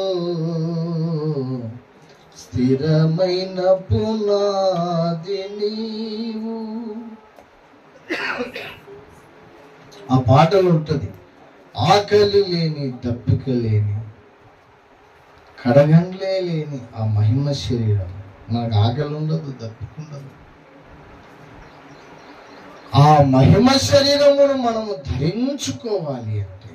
స్థిరమైన పునాది నీవు. ఆ పాటలు ఉంటుంది, ఆకలి లేని దప్పిక లేని కడగండ్లే లేని ఆ మహిమ శరీరం. మనకు ఆకలి ఉండదు, దప్పిక ఉండదు. ఆ మహిమ శరీరమును మనము ధరించుకోవాలి అంటే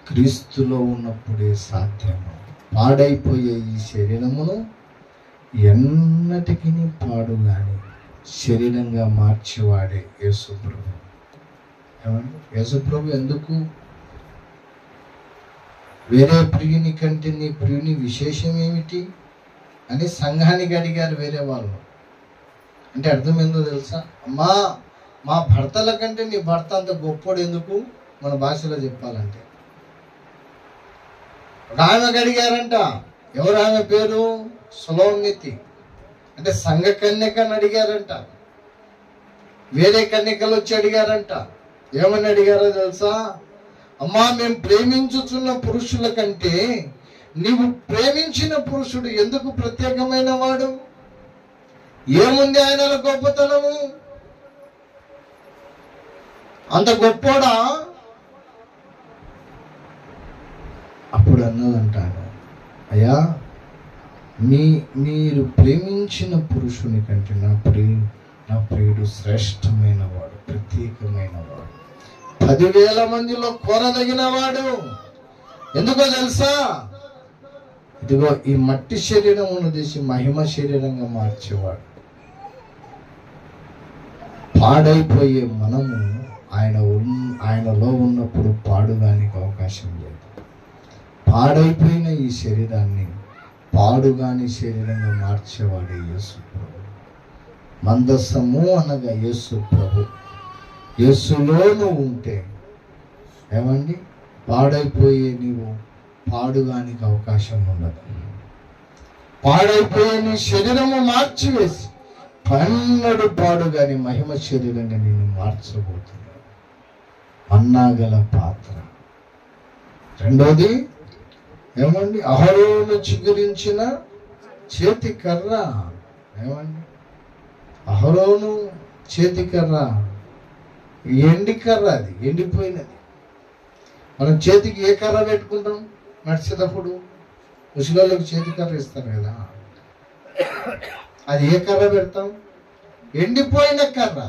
క్రీస్తులో ఉన్నప్పుడే సాధ్యము. పాడైపోయే ఈ శరీరమును ఎన్నటికీ పాడుగాని శరీరంగా మార్చేవాడే యేసుప్రభు. ఏమండి, యేసుప్రభు ఎందుకు వేరే ప్రియుని కంటే నీ ప్రియుని విశేషం ఏమిటి అని సంఘానికి అడిగారు వేరే వాళ్ళు. అంటే అర్థం ఏందో తెలుసా? అమ్మా, మా భర్తల కంటే నీ భర్త అంత గొప్పోడు ఎందుకు, మన భాషలో చెప్పాలంటే. ఒక ఆమెకు అడిగారంట. ఎవరు ఆమె పేరు? సులోమితి. అంటే సంఘ కన్యకని అడిగారంట. వేరే కన్యకలు వచ్చి అడిగారంట. ఏమని అడిగారో తెలుసా? అమ్మా, మేము ప్రేమించుచున్న పురుషుల కంటే నీవు ప్రేమించిన పురుషుడు ఎందుకు ప్రత్యేకమైన వాడు? ఏముంది ఆయనలో గొప్పతనము? అంత గొప్పోడా? అప్పుడు అన్నదంటాను, అయ్యా, మీరు ప్రేమించిన పురుషుని కంటే నా ప్రియుడు శ్రేష్టమైన వాడు, ప్రత్యేకమైన వాడు, 10,000 మందిలో కోరదగిన వాడు. ఎందుకో తెలుసా? ఇదిగో ఈ మట్టి శరీరమును తీసి మహిమ శరీరంగా మార్చేవాడు. పాడైపోయే మనము ఆయనలో ఉన్నప్పుడు పాడుగానికి అవకాశం లేదు. పాడైపోయిన ఈ శరీరాన్ని పాడుగాని శరీరంగా మార్చేవాడు యేసు ప్రభు. మందసము అనగా యేసు ప్రభు. యేసులో నువ్వు ఉంటే ఏమండి, పాడైపోయే నీవు పాడుగానికి అవకాశం ఉండదు. పాడైపోయే నీ శరీరము మార్చివేసి పన్నడు పాడుగాని మహిమ శరీరంగా నిన్ను మార్చబోతున్నాడు. మన్నాగల పాత్ర. రెండోది ఏమండి, అహరోను చిగురించిన చేతి కర్ర. ఏమండి, అహరోను చేతి కర్ర ఎండి కర్ర, అది ఎండిపోయినది. మనం చేతికి ఏ కర్ర పెట్టుకుంటాం? నడిచేటప్పుడు ముసలిళ్ళకి చేతి కర్ర ఇస్తారు కదా, అది ఏ కర్ర పెడతాం? ఎండిపోయిన కర్ర.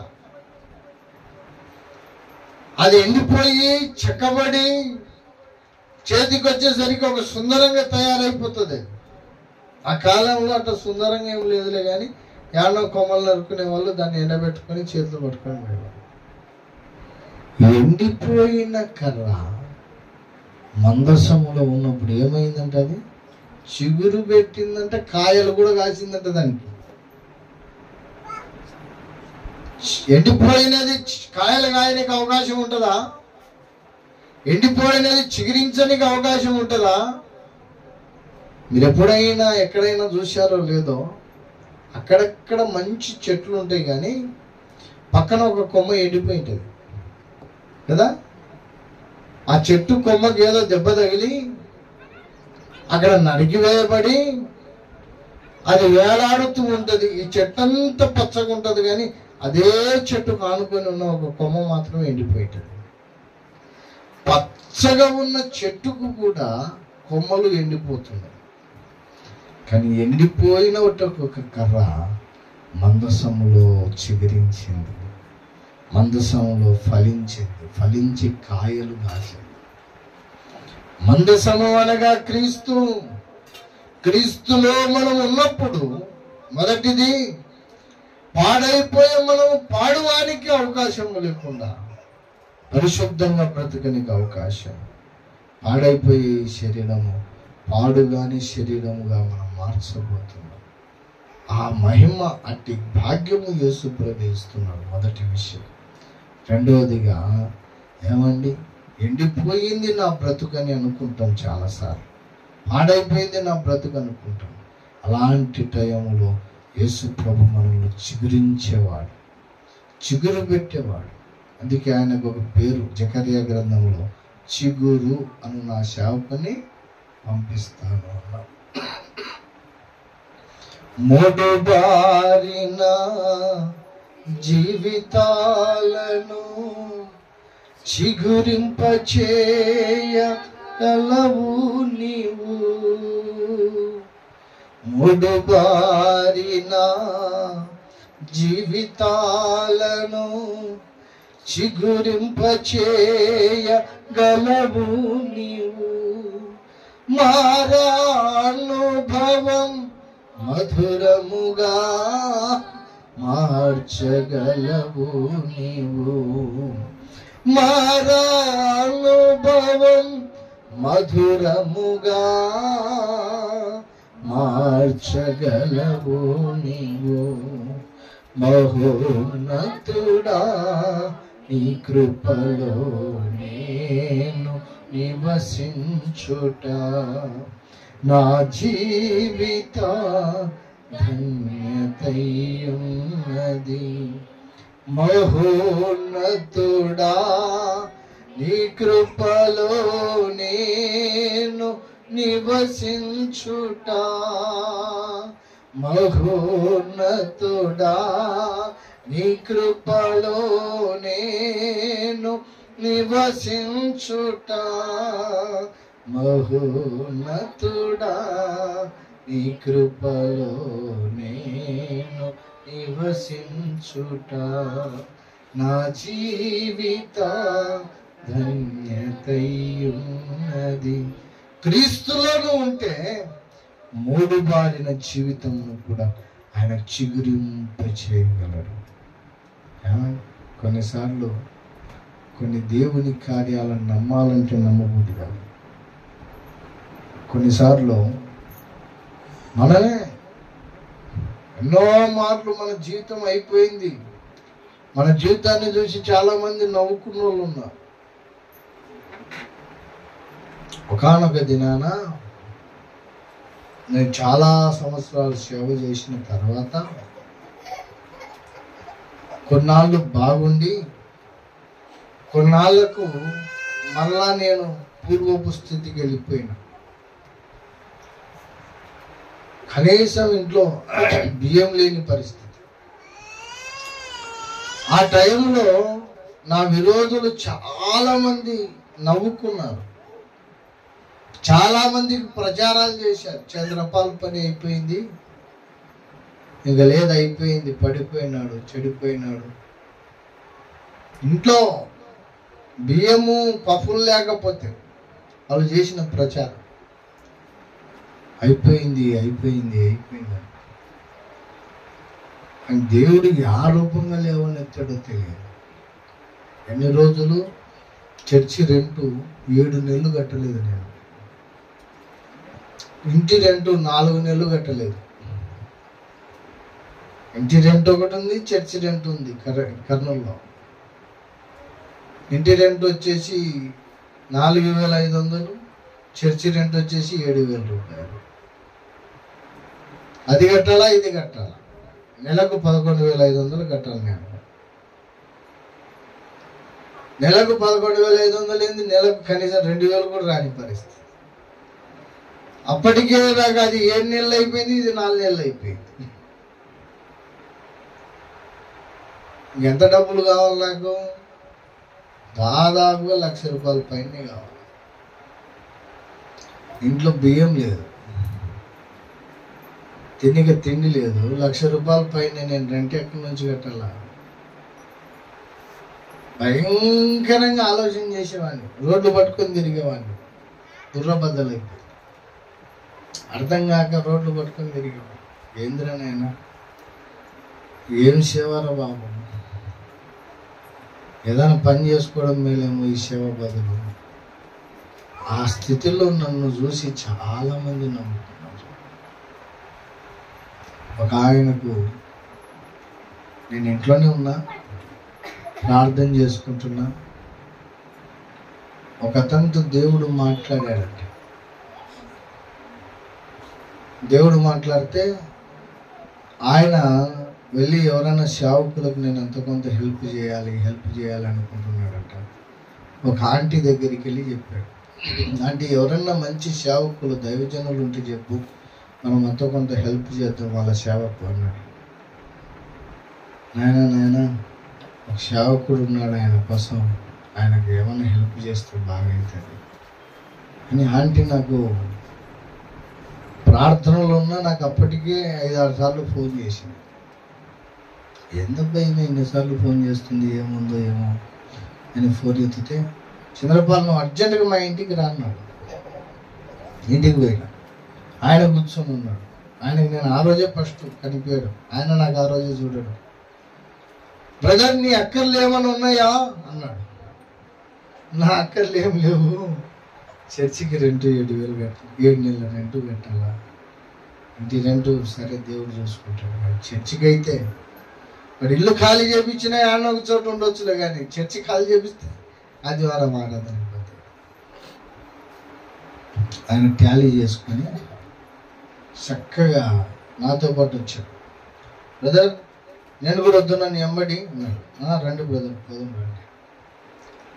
అది ఎండిపోయి చెక్కబడి చేతికి వచ్చేసరికి ఒక సుందరంగా తయారైపోతుంది. ఆ కాలంలో అట్లా సుందరంగా ఏం లేదులే, కానీ యాడో కొమ్మలు నరుకునే వాళ్ళు దాన్ని ఎండబెట్టుకొని చేతులు పట్టుకొని పోయేవారు. ఎండిపోయిన కర్ర మందసములో ఉన్నప్పుడు ఏమైందంటే అది చిగురు పెట్టిందంటే, కాయలు కూడా కాసిందంట దానికి. ఎండిపోయినది కాయలు కాయనికి అవకాశం ఉంటుందా? ఎండిపోయినది చిగురించడానికి అవకాశం ఉంటుందా? మీరు ఎప్పుడైనా ఎక్కడైనా చూశారో లేదో, అక్కడక్కడ మంచి చెట్లు ఉంటాయి కానీ పక్కన ఒక కొమ్మ ఎండిపోయి ఉంటుంది కదా. ఆ చెట్టు కొమ్మకి ఏదో దెబ్బ తగిలి అక్కడ నరికివేయబడి అది వేలాడుతూ ఉంటుంది. ఈ చెట్టు అంతా పచ్చగా ఉంటుంది కానీ అదే చెట్టు కానుకొని ఉన్న ఒక కొమ్మ మాత్రం ఎండిపోయింటుంది. పచ్చగా ఉన్న చెట్టుకు కూడా కొమ్మలు ఎండిపోతున్నాయి. కానీ ఎండిపోయిన ఒక కర్ర మందసములో చిగురించింది, మందసములో ఫలించింది, ఫలించి కాయలు కాసింది. మందసము అనగా క్రీస్తు. క్రీస్తులో మనం ఉన్నప్పుడు మొదటిది పాడైపోయే మనం పాడువానికి అవకాశం లేకుండా పరిశుద్ధంగా బ్రతకనికి అవకాశం. పాడైపోయే ఈ శరీరము పాడుగాని శరీరముగా మనం మార్చబోతున్నాం. ఆ మహిమ అట్టి భాగ్యము యేసు ప్రభువు ఇస్తున్నాడు. మొదటి విషయం. రెండవదిగా ఏమండి, ఎండిపోయింది నా బ్రతుకని అనుకుంటాం చాలాసార్లు. పాడైపోయింది నా బ్రతుకు అనుకుంటాం. అలాంటి టైంలో యేసు ప్రభు మనల్ని చిగురించేవాడు, చిగురు పెట్టేవాడు. అందుకే ఆయనకు ఒక పేరు జకర్యా గ్రంథంలో, చిగురు అను నా సేవకుని పంపిస్తాను అన్నాడు. మోడుబారిన జీవితాలను చిగురింపచేయగలవు నీవు. మోడుబారిన జీవితాలను చిగురింపచేయగలవు నీవు. మారానుభవం మధురముగా మార్చగలవు నీవు. మారానుభవం మధురముగా మార్చగలవు నీవు. మహోన్నతుడా నీ కృపలో నేను నివసించుట నా జీవిత ధన్యతయున్నది. మహోన్నతుడా నీ కృపలో నేను నివసించుట. మహోన్నతుడా నీ కృపలో నేను నివసించుట. మహోన్నతుడా నీ కృపలో నేను నివసించుట నా జీవిత ధన్యతయున్నది. క్రీస్తులను ఉంటే మూడు బారిన జీవితంలో కూడా ఆయన చిగురింప చేయగలడు. కొన్నిసార్లు కొన్ని దేవుని కార్యాలను నమ్మాలంటే నమ్మబుద్ధి కాదు. కొన్నిసార్లు మనమే ఎన్నో మార్లు మన జీవితం అయిపోయింది, మన జీవితాన్ని చూసి చాలా మంది నవ్వుకున్న వాళ్ళు ఉన్నారు. ఒకానొక దినాన నేను చాలా సంవత్సరాలు సేవ చేసిన తర్వాత కొన్నాళ్ళు బాగుండి కొన్నాళ్లకు మళ్ళా నేను పూర్వపు స్థితికి వెళ్ళిపోయినా. కనీసం ఇంట్లో బియ్యం లేని పరిస్థితి. ఆ టైంలో నా విరోధులు చాలా మంది నవ్వుకున్నారు, చాలా మందికి ప్రచారాలు చేశారు. చంద్రపాల్ పని అయిపోయింది, ఇంకా లేదు, అయిపోయింది, పడిపోయినాడు, చెడిపోయినాడు. ఇంట్లో బియ్యము పఫులు లేకపోతే వాళ్ళు చేసిన ప్రచారం అయిపోయింది అయిపోయింది అయిపోయింది. అని దేవుడికి ఆ రూపంగా లేవనెత్తాడో తెలియదు. ఎన్ని రోజులు చర్చి రెంటు 7 నెలలు కట్టలేదు నేను. ఇంటి రెంటు 4 నెలలు కట్టలేదు. ఇంటి రెంట్ ఒకటి ఉంది, చర్చి రెంట్ ఉంది కర్నూలులో. ఇంటి రెంట్ వచ్చేసి 4,500, చర్చి రెంట్ వచ్చేసి 7,000 రూపాయలు. అది కట్టాలా ఇది కట్టాలా? నెలకు 11,500 కట్టాలి నేను. నెలకు 11,500 ఏంది, నెలకు కనీసం 2,000 కూడా రాని పరిస్థితి. అప్పటికే నాకు అది 7 నెలలు అయిపోయింది, ఇది 4 నెలలు అయిపోయింది. ఎంత డబ్బులు కావాలి నాకు? దాదాపుగా ₹1,00,000 పైన కావాలి. ఇంట్లో బియ్యం లేదు, తిండిగా తిండి లేదు, ₹1,00,000 పైన నేను రెంట్ ఎక్కడి నుంచి కట్టాలా? భయంకరంగా ఆలోచన చేసేవాడిని, రోడ్లు పట్టుకొని తిరిగేవాడిని. బుర్రబద్దలైపోయి అర్థం కాక రోడ్లు పట్టుకొని తిరిగేవాడిని. ఏంద్రనైనా ఏం సేవారా బాబు, ఏదైనా పని చేసుకోవడం మేలేమో ఈ సేవ బదులు. ఆ స్థితిలో నన్ను చూసి చాలామంది నమ్ముతున్నారు. ఒక ఆయనకు నేను ఇంట్లోనే ఉన్నా, ప్రార్థన చేసుకుంటున్నా, ఒక అతనితో దేవుడు మాట్లాడాడట. దేవుడు మాట్లాడితే ఆయన వెళ్ళి ఎవరైనా సేవకులకు నేను ఎంతో కొంత హెల్ప్ చేయాలి అనుకుంటున్నాడట. ఒక ఆంటీ దగ్గరికి వెళ్ళి చెప్పాడు, ఆంటీ ఎవరన్నా మంచి సేవకులు దైవజనులు ఉంటే చెప్పు, మనం ఎంతో కొంత హెల్ప్ చేద్దాం వాళ్ళ సేవకు అన్నాడు. నాయన ఒక సేవకుడు ఉన్నాడు, ఆయన కోసం ఆయనకు ఏమైనా హెల్ప్ చేస్తే బాగా అవుతుంది అని ఆంటీ నాకు ప్రార్థనలో ఉన్నా నాకు అప్పటికే 5-6 సార్లు ఫోన్ చేసింది. ఎందుకు ఎన్నిసార్లు ఫోన్ చేస్తుంది, ఏముందో ఏమో అని ఫోన్ ఎత్తితే, చంద్రపాలెం అర్జెంటుగా మా ఇంటికి రాన్నాడు. ఇంటికి పోయినా ఆయన కూర్చొని ఉన్నాడు. ఆయనకి నేను ఆ రోజే ఫస్ట్ కనిపించాడు, ఆయన నాకు ఆ రోజే చూడాడు. బ్రదర్ నీ అక్కర్లు ఏమైనా ఉన్నాయా అన్నాడు. నా అక్కర్లు ఏం లేవు, చర్చికి రెంట్ 7,000 కట్టాలి, 7 నెలల రెంట్ కట్టాలా, ఇంటి రెంట్ సరే దేవుడు చూసుకుంటాడు. చర్చికి అయితే వాడు ఇల్లు ఖాళీ చేయించినా ఆయన ఒక చోట ఉండొచ్చులే, కానీ చర్చి ఖాళీ చేపిస్తే ఆదివారం ఆరాధన అయిపోతుంది. ఆయన ట్యాలీ చేసుకొని చక్కగా నాతో పాటు వచ్చాడు. బ్రదర్ నేను కూడా వద్దున్నా నీ ఎంబడి అన్నాడు. రండి బ్రదర్ పోదాం రండి.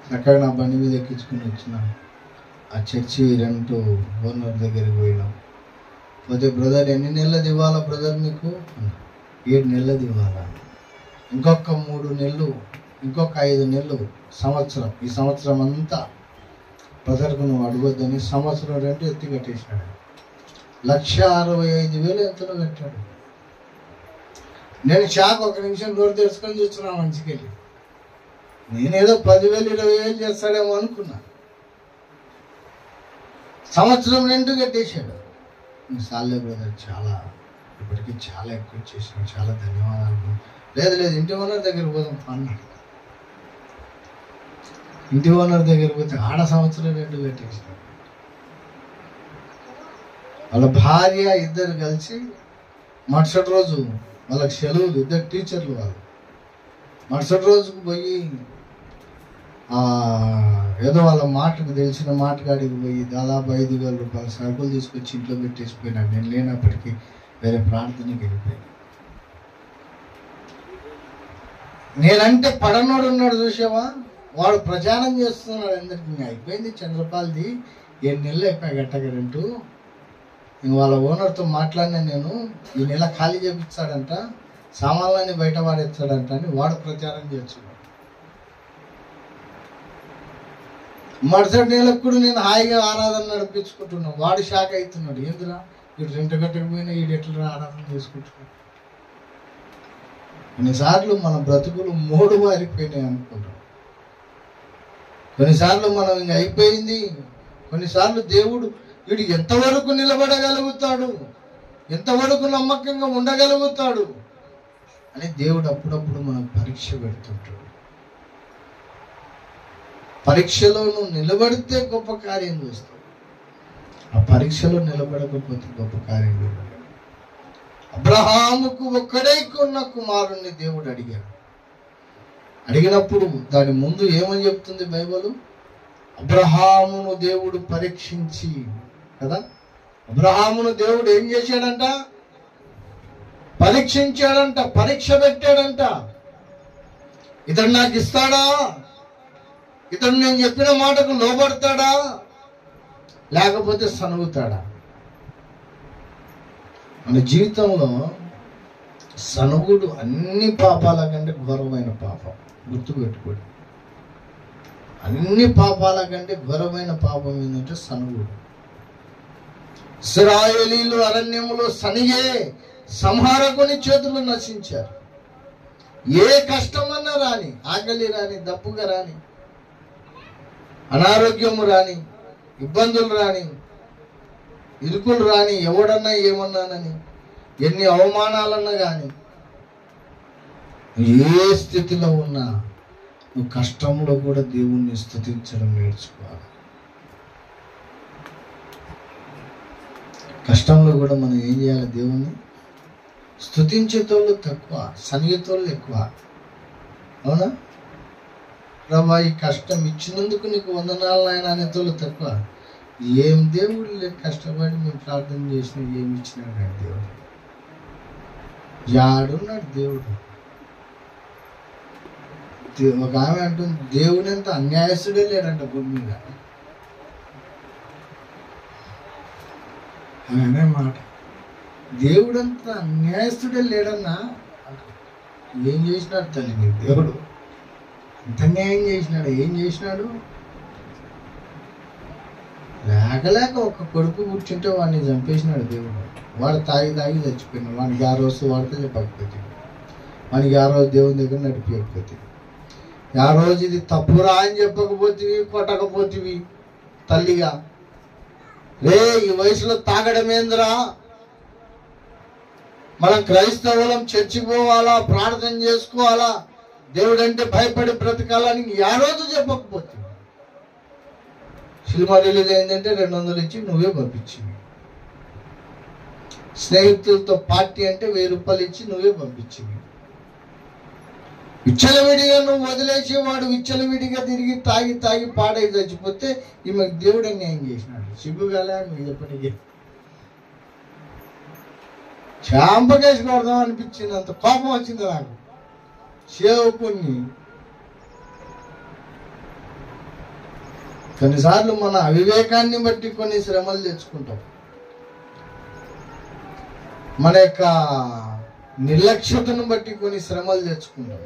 చక్కగా నా బండి మీద ఎక్కించుకుని వచ్చినా. ఆ చర్చి రెంట్ ఓనర్ దగ్గరికి పోయినాం. పోతే బ్రదర్ ఎన్ని నెలలది ఇవ్వాలా బ్రదర్ మీకు? 7 నెలలది ఇవ్వాలా, ఇంకొక 3 నెలలు, ఇంకొక 5 నెలలు, సంవత్సరం, ఈ సంవత్సరం అంతా బ్రదర్కు నువ్వు అడగొద్దని సంవత్సరం రెంట్ ఎత్తి కట్టేసినాడు. 1,65,000 ఎంతలో కట్టాడు. నేను షాక్, ఒక నిమిషం నోరు తెరుచుకొని చూస్తున్నా మంచికెళ్ళి. నేనేదో 10,000 20,000 చేస్తాడేమో అనుకున్నా. సంవత్సరం రెంట్ కట్టేశాడు. సాలే బ్రదర్, చాలా ఇప్పటికీ చాలా ఎక్కువ చేసాను, చాలా ధన్యవాదాలు. లేదు ఇంటి ఓనర్ దగ్గర పోదాం అన్నాడు. ఇంటి ఓనర్ దగ్గర పోతే ఆడ సంవత్సరం రెంట్ కట్టేసాడు. వాళ్ళ భార్య ఇద్దరు కలిసి మరుసటి రోజు వాళ్ళకి సెలవులు, ఇద్దరు టీచర్లు వాళ్ళు, మరుసటి రోజుకు పోయి ఏదో వాళ్ళ మాటకు తెలిసిన మాటగాడికి పోయి దాదాపు 5,000 రూపాయల సరుకులు తీసుకొచ్చి ఇంట్లో పెట్టేసిపోయినాడు. నేను లేనప్పటికీ వేరే ప్రార్థనకి వెళ్ళిపోయాను. నేనంటే పడనోడు ఉన్నాడు చూసావా, వాడు ప్రచారం చేస్తున్నాడు అందరికి. అయిపోయింది చంద్రపాల్ది, 7 నెలలు అయిపోయి గట్టక రెంటు. ఇంక వాళ్ళ ఓనర్తో మాట్లాడినా నేను, ఈ నెల ఖాళీ చేపిస్తాడంట, సామాన్లన్నీ బయట వాడేస్తాడంట అని వాడు ప్రచారం చేస్తున్నాడు. మరుసటి నెలకు కూడా నేను హాయిగా ఆరాధన నడిపించుకుంటున్నాను. వాడు షాక్ అవుతున్నాడు, ఏందిరా వీడు రెంట్ కట్టకపోయినా వీడు ఎట్లా ఆరాధన చేసుకుంటున్నాడు. కొన్నిసార్లు మన బ్రతుకులు మోడు మారిపోయినాయి అనుకుంటాం. కొన్నిసార్లు మనం ఇంక అయిపోయింది. కొన్నిసార్లు దేవుడు వీడు ఎంతవరకు నిలబడగలుగుతాడు, ఎంతవరకు నమ్మకంగా ఉండగలుగుతాడు అని దేవుడు అప్పుడప్పుడు మనకు పరీక్ష పెడుతుంటాడు. పరీక్షలో నువ్వు నిలబడితే గొప్ప కార్యం చేస్తావు, ఆ పరీక్షలో నిలబడకపోతే గొప్ప కార్యం చేయలేవు. అబ్రహాముకు ఒక్కడే కొన్న కుమారుణ్ణి దేవుడు అడిగాడు. అడిగినప్పుడు దాని ముందు ఏమని చెప్తుంది బైబిల్? అబ్రహామును దేవుడు పరీక్షించి కదా. అబ్రహామును దేవుడు ఏం చేశాడంట? పరీక్షించాడంట, పరీక్ష పెట్టాడంట. ఇతడు నాకు ఇస్తాడా, ఇతడు నేను చెప్పిన మాటకు లోబడతాడా, లేకపోతే సనుగుతాడా? మన జీవితంలో సనుగుడు అన్ని పాపాల కంటే ఘోరమైన పాపం. గుర్తుపెట్టుకోండి, అన్ని పాపాల కంటే ఘోరమైన పాపం ఏంటంటే సనుగుడు. ఇశ్రాయేలీయులు అరణ్యములో సనిగే సంహారకుని చేతులు నశించారు. ఏ కష్టమన్నా రాని, ఆకలి రాని, దప్పుగా రాని, అనారోగ్యము రాని, ఇబ్బందులు రాని, ఇరుకులు రాని, ఎవడన్నా ఏమన్నానని, ఎన్ని అవమానాలన్నా కానీ, ఏ స్థితిలో ఉన్నా నువ్వు కష్టంలో కూడా దేవుణ్ణి స్తుతించడం నేర్చుకోవాలి. కష్టంలో కూడా మనం ఏం చేయాలి? దేవుణ్ణి స్తుతించేతోళ్ళు తక్కువ, సన్నిహితోళ్ళు ఎక్కువ. అవునా? ప్రభా ఈ కష్టం ఇచ్చినందుకు నీకు వందనాలు ఆయన అనేతోళ్ళు తక్కువ. ఏం దేవుడు లేక కష్టపడి మేము ప్రార్థన చేసిన ఏమి ఇచ్చినాడు ఆయన దేవుడు? యాడున్నాడు దేవుడు? ఒక ఆమె అంటుంది, దేవుడు ఎంత అన్యాయస్తుడే లేడంట భూమి మీద. అనే మాట, దేవుడంత అన్యాయస్తుడే లేడన్నా. ఏం చేసినాడు తల్లి నీకు దేవుడు? ఎంత అన్యాయం చేసినాడు? ఏం చేసినాడు? లేక ఒక కొడుకు కూర్చుంటే వాడిని చంపేసినాడు దేవుడు. వాడు తాగి చచ్చిపోయినాడు. వానికి ఆ రోజు వాడితే చెప్పకపోతే, వానికి ఆ రోజు దేవుని దగ్గర నడిపించకపోతే, ఆ రోజు ఇది తప్పురా అని చెప్పకపోతేవి, కొట్టకపోతేవి తల్లిగా, రే ఈ వయసులో తాగడమేంద్రా, మనం క్రైస్తవులం చర్చికి పోవాలా, ప్రార్థన చేసుకోవాలా, దేవుడు అంటే భయపడి బ్రతకాలని ఆ రోజు చెప్పకపోతే, సినిమా రిలీజ్ అయిందంటే 200 ఇచ్చి నువ్వే పంపించింది. స్నేహితులతో పార్టీ అంటే 1000 రూపాయలు ఇచ్చి నువ్వే పంపించింది. విచ్చలవిడిగా నువ్వు వదిలేసి వాడు విచ్చలవిడిగా తిరిగి తాగి పాడై చచ్చిపోతే ఈమెకు దేవుడు అన్యాయం చేసినాడు. సిగ్గుగాలే నువ్వు చెప్పనికి. చాంపకేసి కొడదాం అనిపించింది, అంత కోపం వచ్చింది నాకు. సేవకుని కొన్నిసార్లు మన అవివేకాన్ని బట్టి కొన్ని శ్రమలు తెచ్చుకుంటాం. మన యొక్క నిర్లక్ష్యతను బట్టి కొన్ని శ్రమలు తెచ్చుకుంటాం.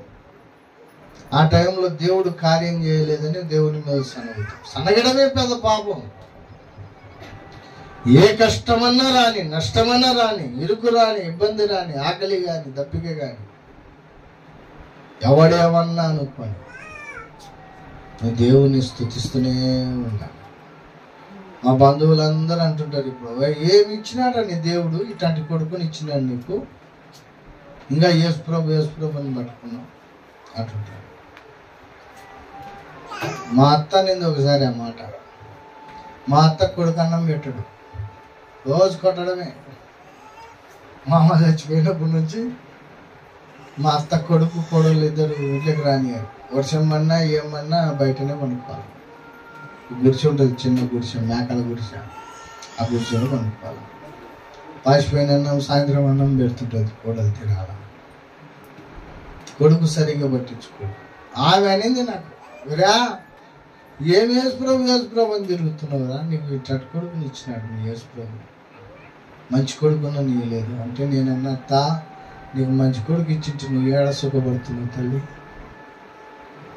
ఆ టైంలో దేవుడు కార్యం చేయలేదని దేవుని మీద సనగుతాం. సనగడమే పెద్ద పాపం. ఏ కష్టమన్నా రాని, నష్టమన్నా రాని, ఇరుకు రాని, ఇబ్బంది రాని, ఆకలి కాని, దప్పిక కాని, ఎవడేమన్నా అనుకోని నువ్వు దేవుని స్తుతిస్తూనే ఉండాలి. మా బంధువులందరూ అంటుంటారు, ఇప్పుడు ఏమి ఇచ్చినాడా నీ దేవుడు, ఇట్లాంటి కొడుకుని ఇచ్చినాడు నీకు, ఇంకా యేసుప్రభు అని పట్టుకున్నావు అంటుంటారు. మా అత్త నింది ఒకసారి ఆ మాట. మా అత్త కొడుకు అన్నం పెట్టాడు, రోజు కొట్టడమే. మా అమ్మ చచ్చిపోయినప్పటి నుంచి మా అత్త కొడుకు కోడలు ఇద్దరు ఇంట్లోకి రానియారు. వర్షం అన్నా ఏమన్నా బయటనే కొనుక్కోవాలి. గుడిసె ఉంటుంది, చిన్న గుడిసె, మేకల గుడిసె. ఆ గుడిసెలో కొనుక్కోవాలి. పాసిపోయిన అన్నం సాయంత్రం అన్నం పెడుతుంటుంది కోడలు తినాల. కొడుకు సరిగ్గా పట్టించుకోడు. ఆమె అనేది నాకు, విరా ఏం యేసుప్రభు అని తిరుగుతున్నావురా, నీకు ఇట్లాంటి కొడుకుని ఇచ్చినాడు నీ యేసుప్రభు, మంచి కొడుకున్నా నీ లేదు అంటే, నేనన్నా అత్త నీకు మంచి కొడుకు ఇచ్చింటి నువ్వు ఏడ సుఖపడుతున్నావు తల్లి,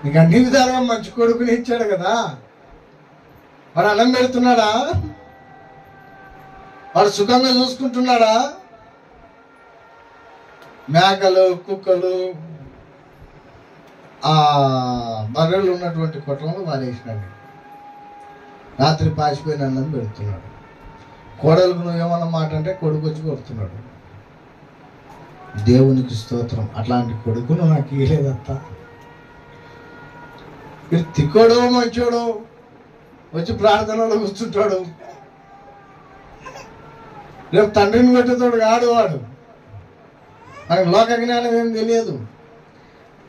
నీకు అన్ని విధాలుగా మంచి కొడుకుని ఇచ్చాడు కదా, వాడు అన్నం పెడుతున్నాడా, వాడు సుఖంగా చూసుకుంటున్నాడా? మేకలు, కుక్కలు, ఆ బర్రెలు ఉన్నటువంటి కొట్టంలో వారేసినాడు. రాత్రి పాసిపోయిన అన్నం పెడుతున్నాడు. కోడలకు నువ్వేమన్నా మాట అంటే కొడుకు వచ్చి కొడుతున్నాడు. దేవునికి స్తోత్రం. అట్లాంటి కొడుకును నాకు ఇయ్యలేదత్త. మీరు తిక్కోడో మంచోడో వచ్చి ప్రార్థనలో కూర్చుంటాడు, రేపు తండ్రిని పెట్టేతోడు కాడు వాడు. మనకు లోక జ్ఞానం ఏం తెలియదు.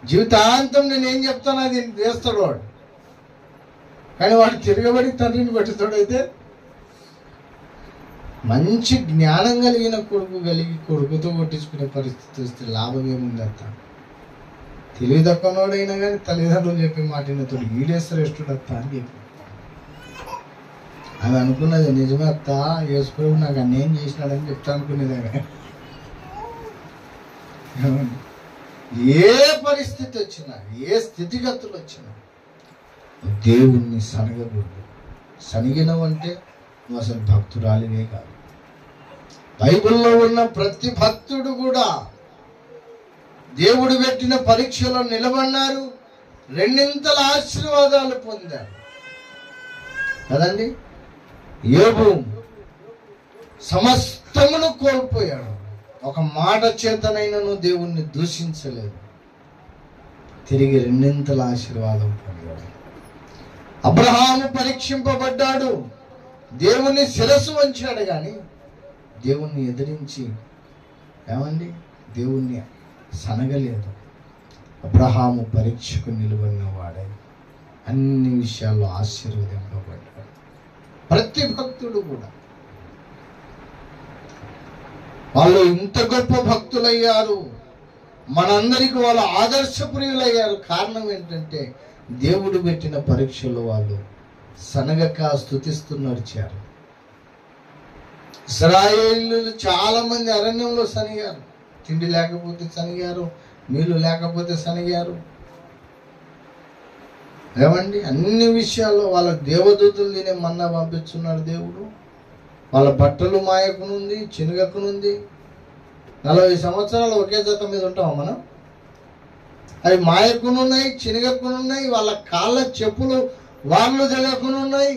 జీవితాంతం నేను ఏం చెప్తాను అది చేస్తాడు వాడు. కానీ వాడు తిరగబడి తండ్రిని పెట్టేతోడైతే, మంచి జ్ఞానం కలిగిన కొడుకుతో కొట్టించుకునే పరిస్థితి వస్తే లాభం ఏముంది అత్త? తెలివి తక్కువనోడైనా కానీ తల్లిదండ్రులు చెప్పే మాటినతోడు ఈడేస్తారు అత్త అని చెప్పి అది అనుకున్నది. నిజమే అత్త, యేసుప్రభు నాకు అన్యాయం చేసినాడని చెప్తా అనుకునేదాన్ని. ఏ పరిస్థితి వచ్చినా, ఏ స్థితిగతులు వచ్చినా దేవుణ్ణి సనగకూడదు. సనిగినవంటే నువ్వు అసలు భక్తురాలివే కాదు. బైబిల్లో ఉన్న ప్రతి భక్తుడు కూడా దేవుడు పెట్టిన పరీక్షలో నిలబడినారు, రెండింతల ఆశీర్వాదాలు పొందారు కదండి. యోబు సమస్తమును కోల్పోయాడు, ఒక మాట చేతనైనను దేవుణ్ణి దూషించలేదు. తిరిగి రెండింతల ఆశీర్వాదం పొందాడు. అబ్రహాము పరీక్షింపబడ్డాడు, దేవుని శిరస్సు వంచాడు, కానీ దేవుణ్ణి ఎదిరించి ఏమండి దేవుణ్ణి సనగలేదు. అబ్రహాము పరీక్షకు నిలువన్న వాడై అన్ని విషయాల్లో ఆశీర్వదింపబడ్డాడు. ప్రతి భక్తుడు కూడా వాళ్ళు ఇంత గొప్ప భక్తులయ్యారు, మనందరికీ వాళ్ళు ఆదర్శప్రియులయ్యారు. కారణం ఏంటంటే దేవుడు పెట్టిన పరీక్షలు వాళ్ళు సనగక స్తుతిస్తూ నడిచారు. ఇశ్రాయేలీయులు చాలా మంది అరణ్యంలో సనిగారు, తిండి లేకపోతే సనిగారు, నీళ్లు లేకపోతే సనిగారు. ఏమండి అన్ని విషయాల్లో వాళ్ళ దేవదూతలు తినే మన్నా పంపిస్తున్నాడు దేవుడు. వాళ్ళ బట్టలు మాయకునుంది, చినుగకునుంది. 40 సంవత్సరాలు ఒకే జత మీద ఉంటాం మనం. అవి మాయకునున్నాయి, చినుగకునున్నాయి. వాళ్ళ కాళ్ళ చెప్పులు వాళ్ళు జగకునున్నాయి.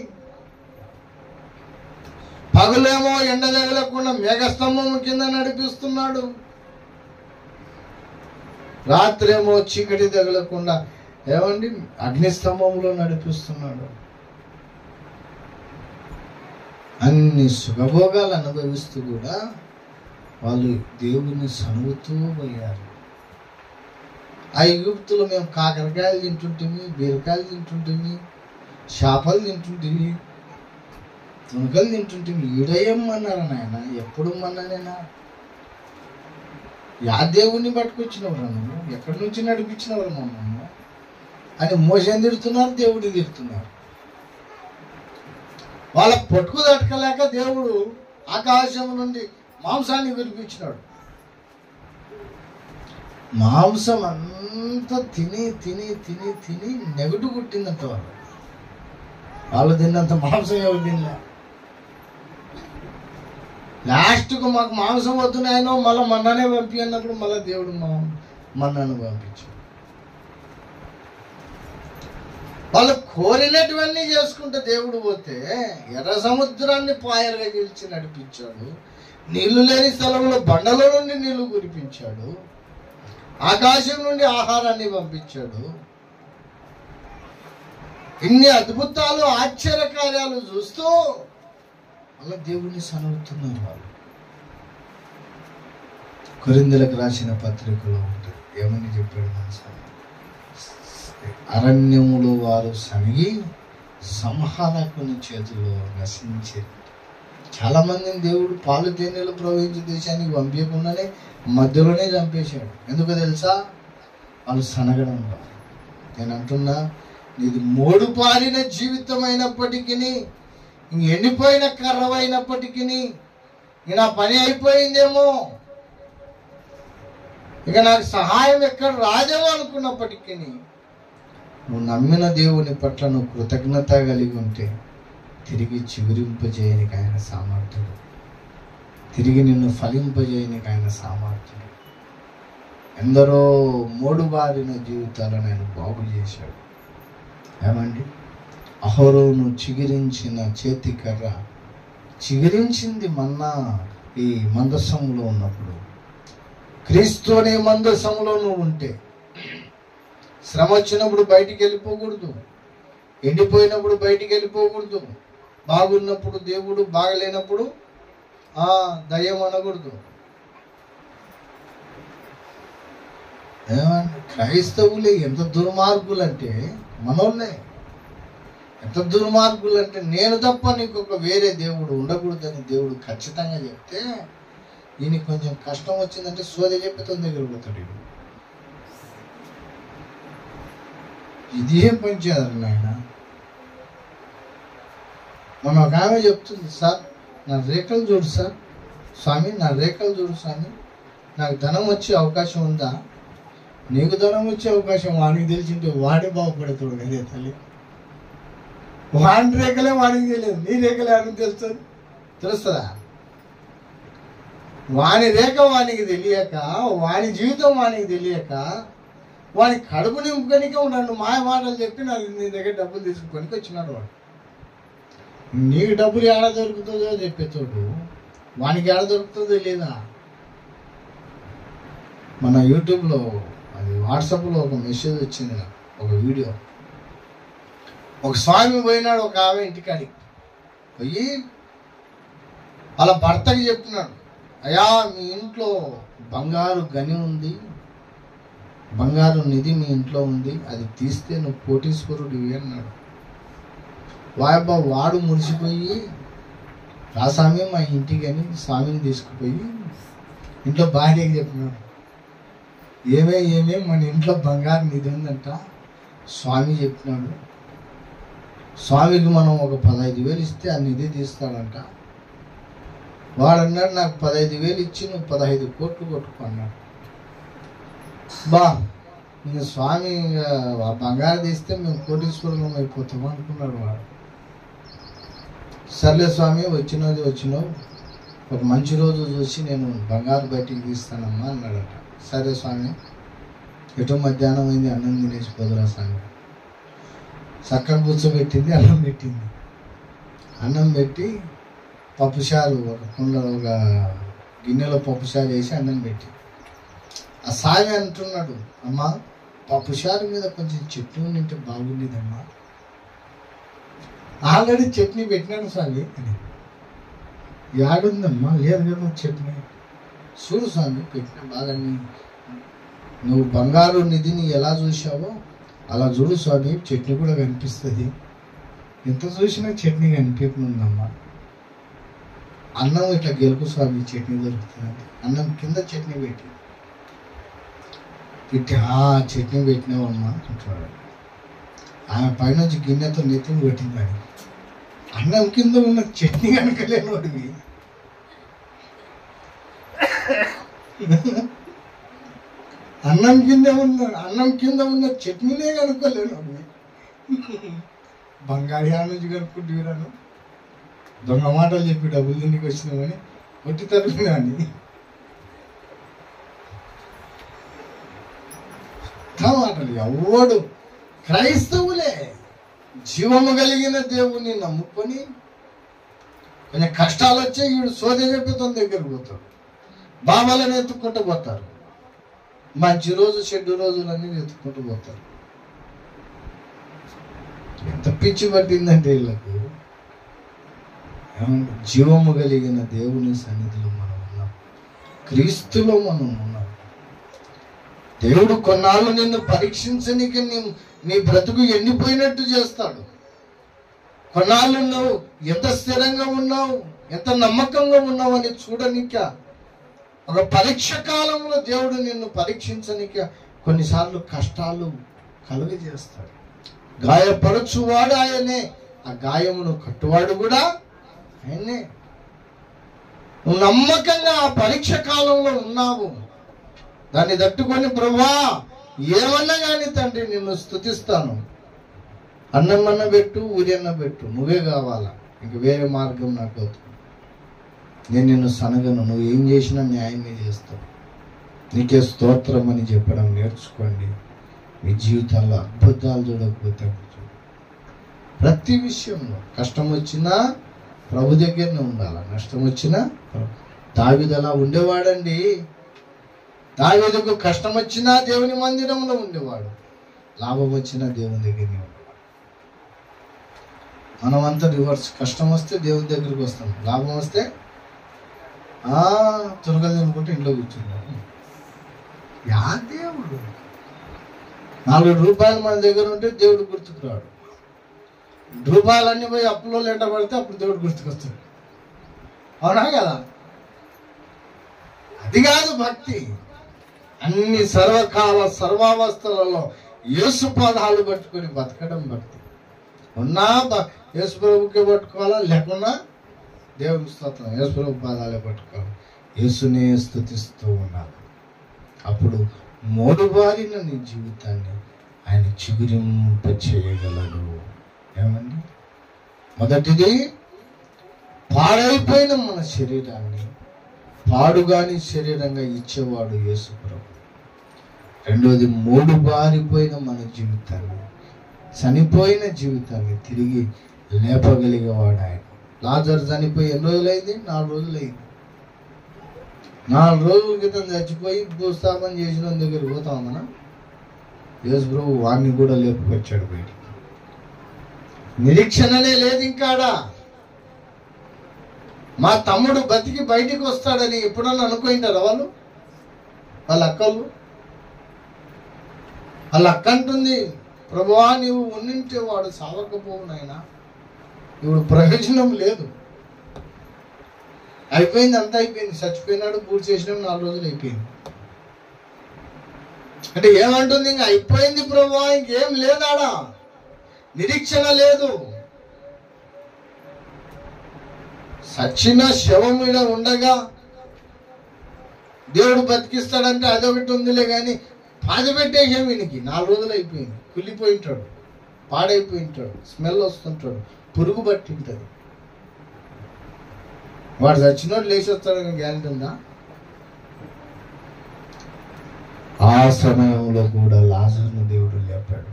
పగులేమో ఎండ జగలకుండా మేఘస్తంభం కింద నడిపిస్తున్నాడు, రాత్రేమో చీకటి తగలకుండా ఏమండి అగ్నిస్తంభంలో నడిపిస్తున్నాడు. అన్ని సుఖభోగాలు అనుభవిస్తూ కూడా వాళ్ళు దేవుని సనుగుతూ పోయారు. ఆ ఐగుప్తులో మేము కాకరకాయలు తింటుంటిమి, బీరకాయలు తింటుంటిమి, చేపలు తింటుంటిమి, తునకలు తింటుంటిమి. ఈడేయమన్నారు నాయన, ఎప్పుడు మన్నానేనా? యా దేవుణ్ణి పట్టుకొచ్చినవరా నువ్వు, ఎక్కడి నుంచి నడిపించినవరా మమ్మల్ని అని మోసం తిడుతున్నారు, దేవుడిని తిడుతున్నారు. వాళ్ళ పట్టుకు తట్టుకోలేక దేవుడు ఆకాశం నుండి మాంసాన్ని వినిపించినాడు. మాంసం అంతా తిని తిని తిని తిని నెగటు పుట్టిందంట. వాళ్ళు తిన్నంత మాంసం ఎవరు తిన్నా. లాస్ట్కు మాకు మాంసం వద్దునాయనో మళ్ళీ మన్నానే పంపి అన్నప్పుడు మళ్ళీ దేవుడు మన్నాను పంపించాడు. వాళ్ళు కోరినటువన్నీ చేసుకుంటే దేవుడు పోతే ఎర్ర సముద్రాన్ని పాయలుగా గెలిచి నడిపించాడు. నీళ్లు లేని స్థలంలో బండల నుండి నీళ్లు కురిపించాడు. ఆకాశం నుండి ఆహారాన్ని పంపించాడు. ఇన్ని అద్భుతాలు ఆశ్చర్యకార్యాలు చూస్తూ అలా దేవుణ్ణి సనుగుతున్నారు వాళ్ళు. కొరింథీయులకు రాసిన పత్రికలో ఉంటుంది, ఏమని చెప్పాడు మనసు? అరణ్యములో వారు సనిగి సంహారకుని చేతిలో నశించారు. చాలా మందిని దేవుడు పాలు తేనెలు ప్రవహించే దేశానికి పంపించకుండానే మధ్యలోనే చంపేశాడు. ఎందుకు తెలుసా? వాళ్ళు సనగడం. నేను అంటున్నా, ఇది మోడుపారిన జీవితం అయినప్పటికీ, ఎండిపోయిన కర్రవైనప్పటికీ, ఇక నా పని అయిపోయిందేమో, ఇక నాకు సహాయం ఎక్కడ రాదేమో అనుకున్నప్పటికీ, నువ్వు నమ్మిన దేవుని పట్ల నువ్వు కృతజ్ఞత కలిగి ఉంటే తిరిగి చిగురింపజేయనికి ఆయన సామర్థ్యుడు, తిరిగి నిన్ను ఫలింపజేయనికి ఆయన సామర్థ్యుడు. ఎందరో మోడుబారిన జీవితాలను ఆయన బాగు చేశాడు. ఏమండి అహరోను చిగురించిన చేతి కర్ర చిగురించింది మన్నా ఈ మందసంలో ఉన్నప్పుడు. క్రీస్తు అనే మందసంలో నువ్వు ఉంటే శ్రమ వచ్చినప్పుడు బయటికి వెళ్ళిపోకూడదు, ఎండిపోయినప్పుడు బయటికి వెళ్ళిపోకూడదు, బాగున్నప్పుడు దేవుడు, బాగలేనప్పుడు దయ్యం అనకూడదు. ఏమంటే క్రైస్తవులే ఎంత దుర్మార్గులు అంటే, మనోళ్ళే ఎంత దుర్మార్గులు అంటే, నేను తప్ప నీకు ఒక వేరే దేవుడు ఉండకూడదని దేవుడు ఖచ్చితంగా చెప్తే, ఈయనకి కొంచెం కష్టం వచ్చిందంటే సోద చెప్పి తన దగ్గర పోతాడు. ఇది ఏం పని చేయాలి నాయన? మన ఒక ఆమె చెప్తుంది, సార్ నా రేఖలు చూడు సార్, స్వామి నా రేఖలు చూడు స్వామి, నాకు ధనం వచ్చే అవకాశం ఉందా? నీకు ధనం వచ్చే అవకాశం వాడికి తెలిసింటే వాడే బాగుపడతాడు కదే తల్లి. వాడి రేఖలే వాడికి తెలియదు, నీ రేఖలే వాడికి తెలుస్తుంది? తెలుస్తుందా? వాని రేఖ వానికి తెలియక, వాని జీవితం వానికి తెలియక, వాని కడుపు నింపుకొనికే నన్ను మాయ మాటలు చెప్పి నాకు నీ దగ్గర డబ్బులు తీసుకొని వచ్చినాడు. వాడు నీకు డబ్బులు ఏడ దొరుకుతుందో చెప్పేతోడు వానికి ఏడ దొరుకుతుందో లేదా? మన యూట్యూబ్లో అది వాట్సాప్లో ఒక మెసేజ్ వచ్చింది నాకు, ఒక వీడియో. ఒక స్వామి పోయినాడు ఒక ఆమె ఇంటికాడికి పోయి వాళ్ళ భర్తకి చెప్తున్నాడు, అయ్యా మీ ఇంట్లో బంగారు గని ఉంది, బంగారు నిధి మీ ఇంట్లో ఉంది, అది తీస్తే నువ్వు కోటీశ్వరుడివి అన్నాడు. వాయబ్బా వాడు మురిసిపోయి, రా స్వామి మా ఇంటికి అని స్వామిని తీసుకుపోయి ఇంట్లో భార్యకి చెప్పినాడు, ఏమే మన ఇంట్లో బంగారు నిధి ఉందంట, స్వామి చెప్పినాడు, స్వామికి మనం ఒక 15,000 ఇస్తే ఆ నిధి తీస్తాడంట. వాడు అన్నాడు, నాకు 15,000 ఇచ్చి నువ్వు 15 కోట్లు కొట్టుకో అన్నాడు. బా ఇంకా స్వామి ఆ బంగారు తీస్తే మేము కోటీశ్వరులం అయిపోతాం అనుకున్నాడు వాడు. సర్లే స్వామి, వచ్చినావు, ఒక మంచి రోజు చూసి నేను బంగారు బయటికి తీస్తానమ్మా అన్నాడట. సరే స్వామి, ఎటో మధ్యాహ్నం అయింది, అన్నం తినేసి పోదురా స్వామి. చక్కగా కూర్చోబెట్టింది, అన్నం పెట్టింది. అన్నం పెట్టి పప్పుచారు ఒక గిన్నెలో పప్పుచారు వేసి అన్నం పెట్టి, ఆ స్వామి అంటున్నాడు, అమ్మా పప్పుచారు మీద కొంచెం చట్నీ ఉంటే బాగుండేదమ్మా. ఆల్రెడీ చట్నీ పెట్టినాడు స్వామి అని. యాడుందమ్మా? లేదు కదా చట్నీ. చూడు స్వామి పెట్టిన బాగా, నువ్వు బంగారు నిధిని ఎలా చూసావో అలా చూడు స్వామి, చట్నీ కూడా కనిపిస్తుంది. ఎంత చూసినా చట్నీ కనిపించనుందమ్మా. అన్నం ఇట్లా గెలుపు స్వామి, చట్నీ దొరుకుతుంది. అన్నం కింద చట్నీ పెట్టి చట్నీ పెట్టినావమ్మా అంటున్నాడు. ఆమె పైనుంచి గిన్నెతో నెత్తిని కొట్టిందని, అన్నం కింద ఉన్న చట్నీ కనుకలేను వాడివి. అన్నం కింద ఉన్న చట్నీనే కనుక్కోలేను వాడివి. బంగారు నుంచి కనుక్కుంటున్నాను, దొంగ మాటలు చెప్పి డబ్బులు తిండికి వచ్చినామని కొట్టి తరుపునాని. మాటలు ఎవడు, క్రైస్తవులే జీవము కలిగిన దేవుని నమ్ముకొని కొంచెం కష్టాలు వచ్చే వీడు సోదె చెప్పేతోని దగ్గర పోతాడు, బాబాలను ఎత్తుక్కుంటూ పోతారు, మంచి రోజు చెడ్డు రోజులన్నీ ఎత్తుక్కుంటూ పోతారు. ఎంత పిచ్చి పట్టిందంటే వీళ్ళకు. జీవము కలిగిన దేవుని సన్నిధిలో మనం ఉన్నాం, క్రీస్తులో మనం ఉన్నాం. దేవుడు కొన్నాళ్ళు నిన్ను పరీక్షించనీకి నీ బ్రతుకు ఎండిపోయినట్టు చేస్తాడు. కొన్నాళ్ళు నువ్వు ఎంత స్థిరంగా ఉన్నావు, ఎంత నమ్మకంగా ఉన్నావు అని చూడనిక, ఒక పరీక్ష కాలంలో దేవుడు నిన్ను పరీక్షించనిక కొన్నిసార్లు కష్టాలు కలుగజేస్తాడు. గాయపరచువాడు ఆయనే, ఆ గాయమును కట్టువాడు కూడా ఆయనే. నువ్వు నమ్మకంగా ఆ పరీక్ష కాలంలో ఉన్నావు, దాన్ని తట్టుకొని ప్రభువా ఏమన్నా కానీ తండ్రి నిన్ను స్తుతిస్తాను, అన్నమన్న పెట్టు, ఊరన్న పెట్టు, నువ్వే కావాలా, ఇంక వేరే మార్గం నాకు అవుతుంది, నేను నిన్ను సనగను, నువ్వు ఏం చేసినా న్యాయమే చేస్తావు, నీకే స్తోత్రం అని చెప్పడం నేర్చుకోండి. మీ జీవితాల్లో అద్భుతాలు చూడకపోతే ప్రతి విషయంలో కష్టం వచ్చినా ప్రభు దగ్గరనే ఉండాలి, నష్టం వచ్చినా. దావీదు అలా ఉండేవాడండి. దావీదుకు కష్టం వచ్చినా దేవుని మందిరంలో ఉండేవాడు, లాభం వచ్చినా దేవుని దగ్గరనే ఉండేవాడు. మనమంతా రివర్స్, కష్టం వస్తే దేవుని దగ్గరికి వస్తాం, లాభం వస్తే త్వరగా తినుకుంటే ఇంట్లో కూర్చున్నాం. యా దేవుడు, 4 రూపాయలు మన దగ్గర ఉంటే దేవుడు గుర్తుకురాడు, రూపాయలన్నీ పోయి అప్పులో లేట పడితే అప్పుడు దేవుడు గుర్తుకొస్తాడు. అవునా కదా? అది కాదు భక్తి. అన్ని సర్వకాల సర్వావస్థలలో యేసు పాదాలు పట్టుకొని బతకడం భక్తి. ఉన్నా యేసు ప్రభుకే పట్టుకోవాలా, లేకున్నా దేవుని స్తోత్రం యేసు ప్రభు పాదాలే పట్టుకోవాలి, యేసునే స్తుతిస్తూ ఉండాలి. అప్పుడు మోడుబారిన నీ జీవితాన్ని ఆయన చిగురింప చేయగలడు. ఏమండి? మొదటిది పాడైపోయిన మన శరీరాన్ని పాడుగాని శరీరంగా ఇచ్చేవాడు యేసు ప్రభు. రెండోది మోడుబారిపోయిన మన జీవితాన్ని, చనిపోయిన జీవితాన్ని తిరిగి లేపగలిగేవాడు ఆయన. లాజరు చనిపోయి ఎన్ని రోజులైంది? 4 రోజులైంది. 4 రోజుల క్రితం చచ్చిపోయి భూస్థాపన చేసిన దగ్గర పోతాం మనం. యేసు ప్రభు వాడిని కూడా లేపుకొచ్చాడు బయటికి. నిరీక్షణనే లేదు ఇంకాడా. మా తమ్ముడు బతికి బయటికి వస్తాడని ఎప్పుడన్నా అనుకుంటారా వాళ్ళు? వాళ్ళ అక్కలు, వాళ్ళ అక్క అంటుంది, ప్రభువా నీవు ఉండింటే వాడు సావకపోవు నాయనా, ఇప్పుడు ప్రయోజనం లేదు, అయిపోయింది, అంతా అయిపోయింది, చచ్చిపోయినాడు, పూర్తి చేసినాడు, 4 రోజులు అయిపోయింది అంటే ఏమంటుంది? ఇంకా అయిపోయింది ప్రభువా, ఇంకేం లేదాడా, నిరీక్షణ లేదు. సచ్చిన శవం మీద ఉండగా దేవుడు బతికిస్తాడంటే అదొకటి ఉందిలే, కానీ పాతిపెట్టేసాం వీనికి. 4 రోజులు అయిపోయింది, కుళ్ళిపోయింటాడు, పాడైపోయింటాడు, స్మెల్ వస్తుంటాడు, పురుగు పట్టింటుంది. వాడు చచ్చినోడు లేచి వస్తాడని గ్యారెంటీ ఉందా? ఆ సమయంలో కూడా లాజరును దేవుడు లేపాడు,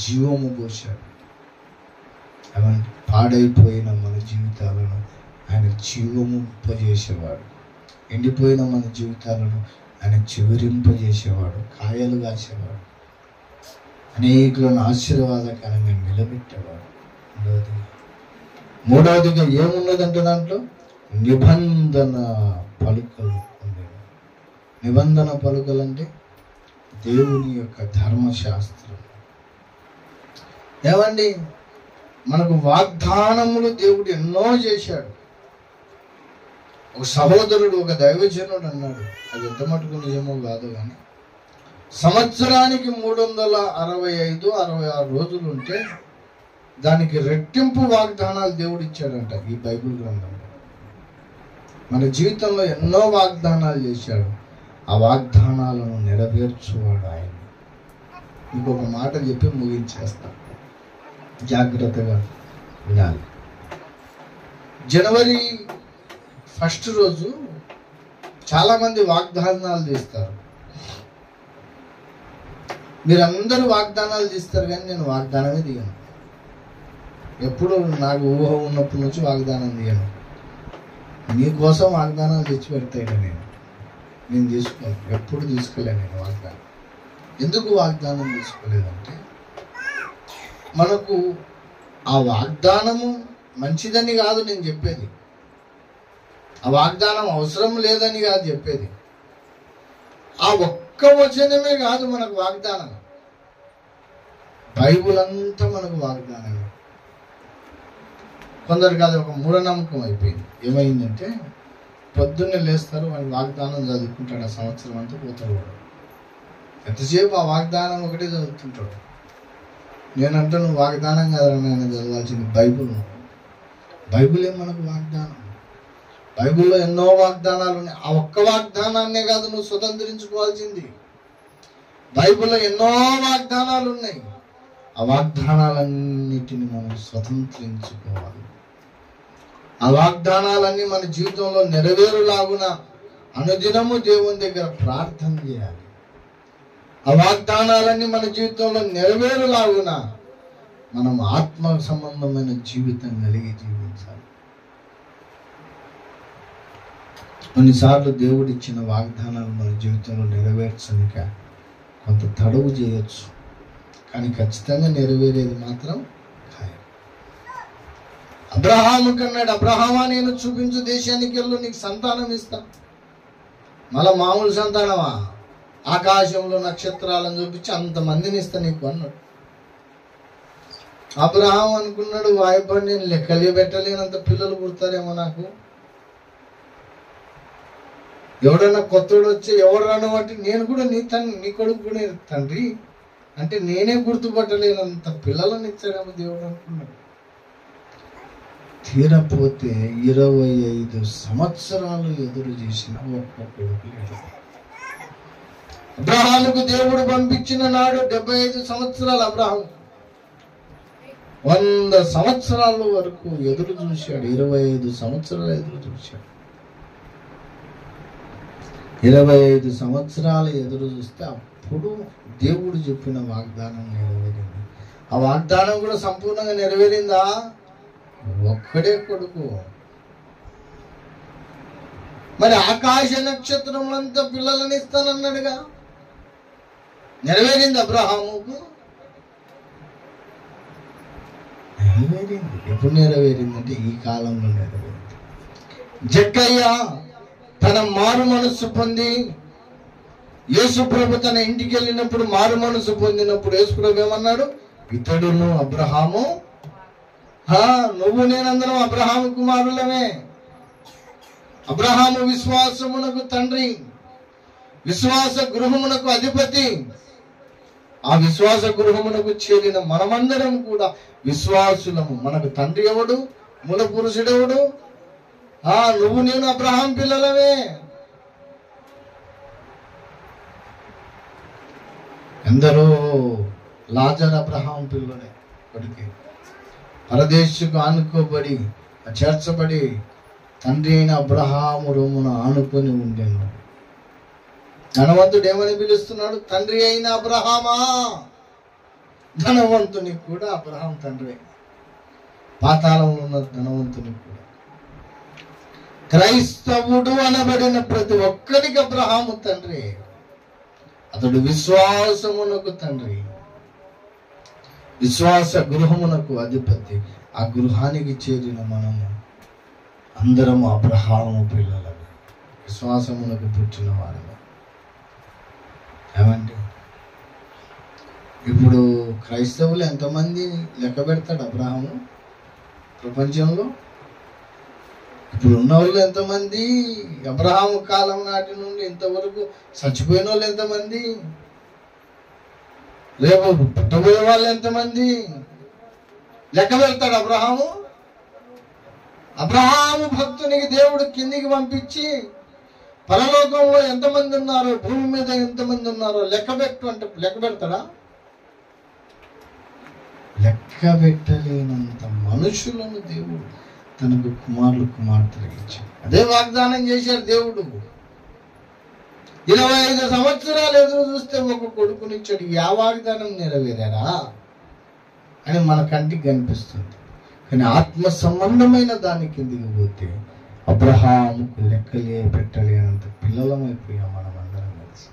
జీవము పోశాడు. ఏమంటే పాడైపోయిన మన జీవితాలను ఆయన జీవముంపజేసేవాడు, ఎండిపోయిన మన జీవితాలను ఆయన చివరింపజేసేవాడు, కాయలు కాసేవాడు, అనేకులను ఆశీర్వాదకరంగా నిలబెట్టేవాడు. మూడవదిగా ఏమున్నదంటే దాంట్లో నిబంధన పలుకలు ఉండేవి. నిబంధన పలుకలు అంటే దేవుని యొక్క ధర్మశాస్త్రం. ఏమండి, మనకు వాగ్దానములు దేవుడు ఎన్నో చేశాడు. ఒక సహోదరుడు, ఒక దైవజనుడు అన్నాడు, అది ఎంత మటుకు నిజమో కాదు కానీ, సంవత్సరానికి 365-66 రోజులు ఉంటే దానికి రెట్టింపు వాగ్దానాలు దేవుడు ఇచ్చాడంట ఈ బైబిల్ గ్రంథంలో. మన జీవితంలో ఎన్నో వాగ్దానాలు చేశాడు, ఆ వాగ్దానాలను నెరవేర్చువాడు ఆయన. ఇంకొక మాట చెప్పి ముగించేస్తా, జాగ్రత్తగా వినాలి. జనవరి 1 రోజు చాలామంది వాగ్దానాలు చేస్తారు. మీరందరూ వాగ్దానాలు చేస్తారు, కానీ నేను వాగ్దానమే దిగను. ఎప్పుడు నాకు ఊహ ఉన్నప్పటి నుంచి వాగ్దానం దిగను. నీకోసం వాగ్దానాలు తెచ్చి పెడతాయినా నేను తీసుకోను, ఎప్పుడు తీసుకోలేను నేను వాగ్దానం. ఎందుకు వాగ్దానం తీసుకోలేదంటే, మనకు ఆ వాగ్దానము మంచిదని కాదు నేను చెప్పేది, ఆ వాగ్దానం అవసరం లేదని కాదు చెప్పేది. ఆ ఒక్క వచనమే కాదు మనకు వాగ్దానం, బైబుల్ అంతా మనకు వాగ్దానమే. కొందరికి అది ఒక మూఢనమ్మకం అయిపోయింది. ఏమైందంటే, పొద్దున్నే లేస్తారు, వాడి వాగ్దానం చదువుకుంటాడు, ఆ సంవత్సరం అంతా పోతాడు వాడు. ఎంతసేపు ఆ వాగ్దానం ఒకటే చదువుతుంటాడు. నేనంటే నువ్వు వాగ్దానం కాదని నేను చదవాల్సింది బైబుల్. బైబులే మనకు వాగ్దానం. బైబిల్లో ఎన్నో వాగ్దానాలు ఉన్నాయి. ఆ ఒక్క వాగ్దానాన్నే కాదు నువ్వు స్వతంత్రించుకోవాల్సింది. బైబిల్లో ఎన్నో వాగ్దానాలు ఉన్నాయి, ఆ వాగ్దానాలన్నిటిని మనం స్వతంత్రించుకోవాలి. ఆ వాగ్దానాలన్నీ మన జీవితంలో నెరవేరులాగున అనుదినము దేవుని దగ్గర ప్రార్థన చేయాలి. ఆ వాగ్దానాలన్నీ మన జీవితంలో నెరవేరులాగున మనం ఆత్మ సంబంధమైన జీవితం కలిగి జీవించాలి. కొన్నిసార్లు దేవుడు ఇచ్చిన వాగ్దానాలు మన జీవితంలో నెరవేర్చనిక కొంత తడవు చేయొచ్చు, కానీ ఖచ్చితంగా నెరవేరేది మాత్రం ఖాయం. అబ్రహాము కన్నాడు, అబ్రహామా నేను చూపించు దేశానికి వెళ్ళు, నీకు సంతానం ఇస్తా. మళ్ళా మామూలు సంతానమా? ఆకాశంలో నక్షత్రాలను చూపించి అంతమందిని ఇస్తా నీకు అన్నాడు. అబ్రహాం అనుకున్నాడు, వాయిపడి నేను లెక్కలే పెట్టలేనంత పిల్లలు పుడతారేమో నాకు. ఎవడన్నా కొత్తడు వచ్చి ఎవడు రానబట్టి నేను కూడా నీ కొడుకు కూడా తండ్రి అంటే నేనే గుర్తుపట్టలేనంత పిల్లలను ఇచ్చాడేమో దేవుడు అనుకున్నాడు. తీరపోతే 25 సంవత్సరాలు ఎదురు చేసిన ఒక్క కొడుకు లేడు. అబ్రహాముకు దేవుడు పంపించిన నాడు 75 సంవత్సరాలు. అబ్రహాం 100 సంవత్సరాల వరకు ఎదురు చూశాడు. 25 సంవత్సరాలు ఎదురు చూశాడు. 25 సంవత్సరాలు ఎదురు చూస్తే అప్పుడు దేవుడు చెప్పిన వాగ్దానం నెరవేరింది. ఆ వాగ్దానం కూడా సంపూర్ణంగా నెరవేరిందా? ఒక్కడే కొడుకు. మరి ఆకాశ నక్షత్రములంతా పిల్లలని ఇస్తానన్నాడుగా. నెరవేరింది అబ్రహాముకు? నెరవేరింది. ఎప్పుడు నెరవేరిందంటే ఈ కాలంలో నెరవేరింది. జక్కయ్య తన మారు మనస్సు పొంది యేసు ప్రభు తన ఇంటికి వెళ్ళినప్పుడు మారు మనసు పొందినప్పుడు యేసు ప్రభు ఏమన్నాడు? ఇతడును అబ్రహాము, నువ్వు నేనందరం అబ్రహాము కుమారులమే. అబ్రహాము విశ్వాసమునకు తండ్రి, విశ్వాస గృహమునకు అధిపతి. ఆ విశ్వాస గృహమునకు చేరిన మనమందరం కూడా విశ్వాసులము. మనకు తండ్రి ఎవడు? మూల పురుషుడెవడు? నువ్వు నేను అబ్రహాం పిల్లలమే. ఎందరో లాజర్ అబ్రహాం పిల్లలే. కొడుకు పరదేశకు ఆనుకోబడి చేర్చబడి తండ్రి అయిన అబ్రహాము రొమ్మున ఆనుకొని ఉండేను. ధనవంతుడు ఏమని పిలుస్తున్నాడు? తండ్రి అయిన అబ్రహామా. ధనవంతునికి కూడా అబ్రహాం తండ్రి. పాతాళంలో ఉన్న ధనవంతునికి కూడా. క్రైస్తవుడు అనబడిన ప్రతి ఒక్కరికి అబ్రహాము తండ్రి. అతడు విశ్వాసమునకు తండ్రి, విశ్వాస గృహమునకు అధిపతి. ఆ గృహానికి చేరిన మనము అందరము అబ్రహాము పిల్లలమే, విశ్వాసమునకు పుట్టిన వారమే. ఏమండి, ఇప్పుడు క్రైస్తవులు ఎంతమంది లెక్క పెడతాడు అబ్రహాము ప్రపంచంలో? ఇప్పుడు ఉన్న వాళ్ళు ఎంతమంది? అబ్రహాము కాలం నాటి నుండి ఇంతవరకు చచ్చిపోయిన వాళ్ళు ఎంతమంది? రేపు పుట్టబోయే వాళ్ళు ఎంతమంది? లెక్క పెడతాడు అబ్రహాము. అబ్రహాము భక్తునికి దేవుడు కిందికి పంపించి పరలోకంలో ఎంతమంది ఉన్నారో, భూమి మీద ఎంతమంది ఉన్నారో లెక్క పెట్టు అంటే లెక్క పెడతాడా? లెక్క పెట్టలేనంత మనుషులను దేవుడు తనకు కుమారులు కుమార్తెలు ఇచ్చాడు. అదే వాగ్దానం చేశాడు దేవుడు. 25 సంవత్సరాలు ఎదురు చూస్తే ఒక కొడుకునిచ్చాడు. ఆ వాగ్దానం నెరవేరారా అని మన కంటికి కనిపిస్తుంది. కానీ ఆత్మ సంబంధమైన దాని కిందికి పోతే అబ్రహాముకు లెక్కలే పెట్టలేనంత పిల్లలమైపోయాం మనం అందరం కలిసి.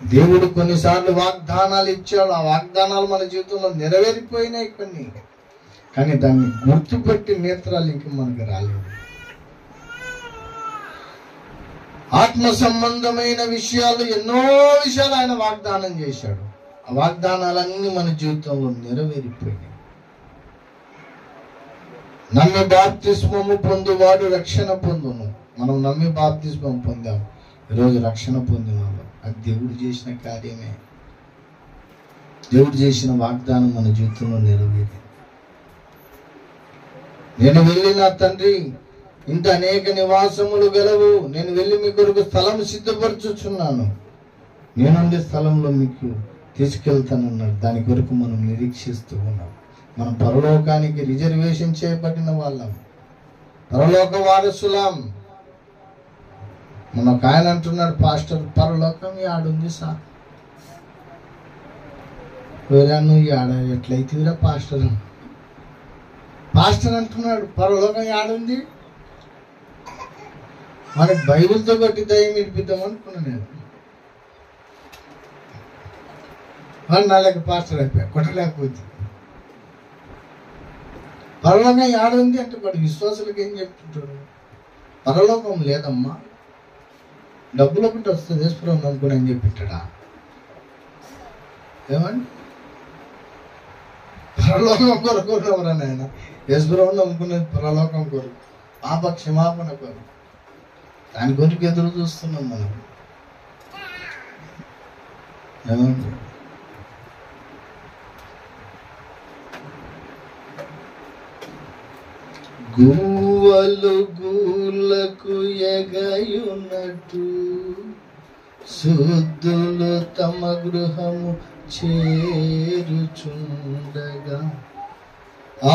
దేవుడు కొన్నిసార్లు వాగ్దానాలు ఇచ్చాడు. ఆ వాగ్దానాలు మన జీవితంలో నెరవేరిపోయినాయి కొన్ని. కానీ దాన్ని గుర్తుపెట్టి నేత్రాలు ఇంక మనకు రాలేదు. ఆత్మ సంబంధమైన విషయాలు, ఎన్నో విషయాలు ఆయన వాగ్దానం చేశాడు. ఆ వాగ్దానాలన్నీ మన జీవితంలో నెరవేరిపోయినాయి. నమ్మి బాప్తిస్మము పొందువాడు రక్షణ పొందును. మనం నమ్మి బాప్తిస్మం పొందాం, ఈరోజు రక్షణ పొందినాము. అది దేవుడు చేసిన కార్యమే. దేవుడు చేసిన వాగ్దానం మన జీవితంలో నెరవేరింది. నేను వెళ్ళి నా తండ్రి ఇంత అనేక నివాసములు గలవు, నేను వెళ్ళి మీ కొరకు స్థలం సిద్ధపరచుచున్నాను, నేనుండే స్థలంలో మీకు తీసుకెళ్తానన్నాడు. దాని కొరకు మనం నిరీక్షిస్తూ ఉన్నాం. మనం పరలోకానికి రిజర్వేషన్ చేయబడిన వాళ్ళం, పరలోక వారసులం. మన ఒక ఆయన అంటున్నాడు, పాస్టర్ పరలోకం ఆడుంది సార్. వేరే నువ్వు ఆడ ఎట్లయితేరా పాస్టర్ అంటున్నాడు, పరలోకం ఆడుంది. మనకి బైబిల్తో కొట్టి దయ్యం వినిపిద్దాం అనుకున్నా నేను. వాళ్ళు నాలుగు పాస్టర్ అయిపోయా, కొట్టలేకపోతే. పరలోకం ఆడుంది అంటే వాడు విశ్వాసులకు ఏం చెప్తుంటాడు? పరలోకం లేదమ్మా, డబ్బులు ఒకటి వస్తుంది యేసుప్రభువు నమ్ముకుని అని చెప్పింటాడా? ఏమండి, పరలోకం కొరకు ఎవరన్నా యేసుప్రభువు నమ్ముకునేది పరలోకం కొరకు, పాప క్షమాపణ కొరకు. దాని కొరకు ఎదురు చూస్తున్నాం మనం. ఏమండి, గువ్వలు గూళ్ళకు ఎగయున్నట్టు శుద్ధులు తమ గృహము చేరుచుండగా,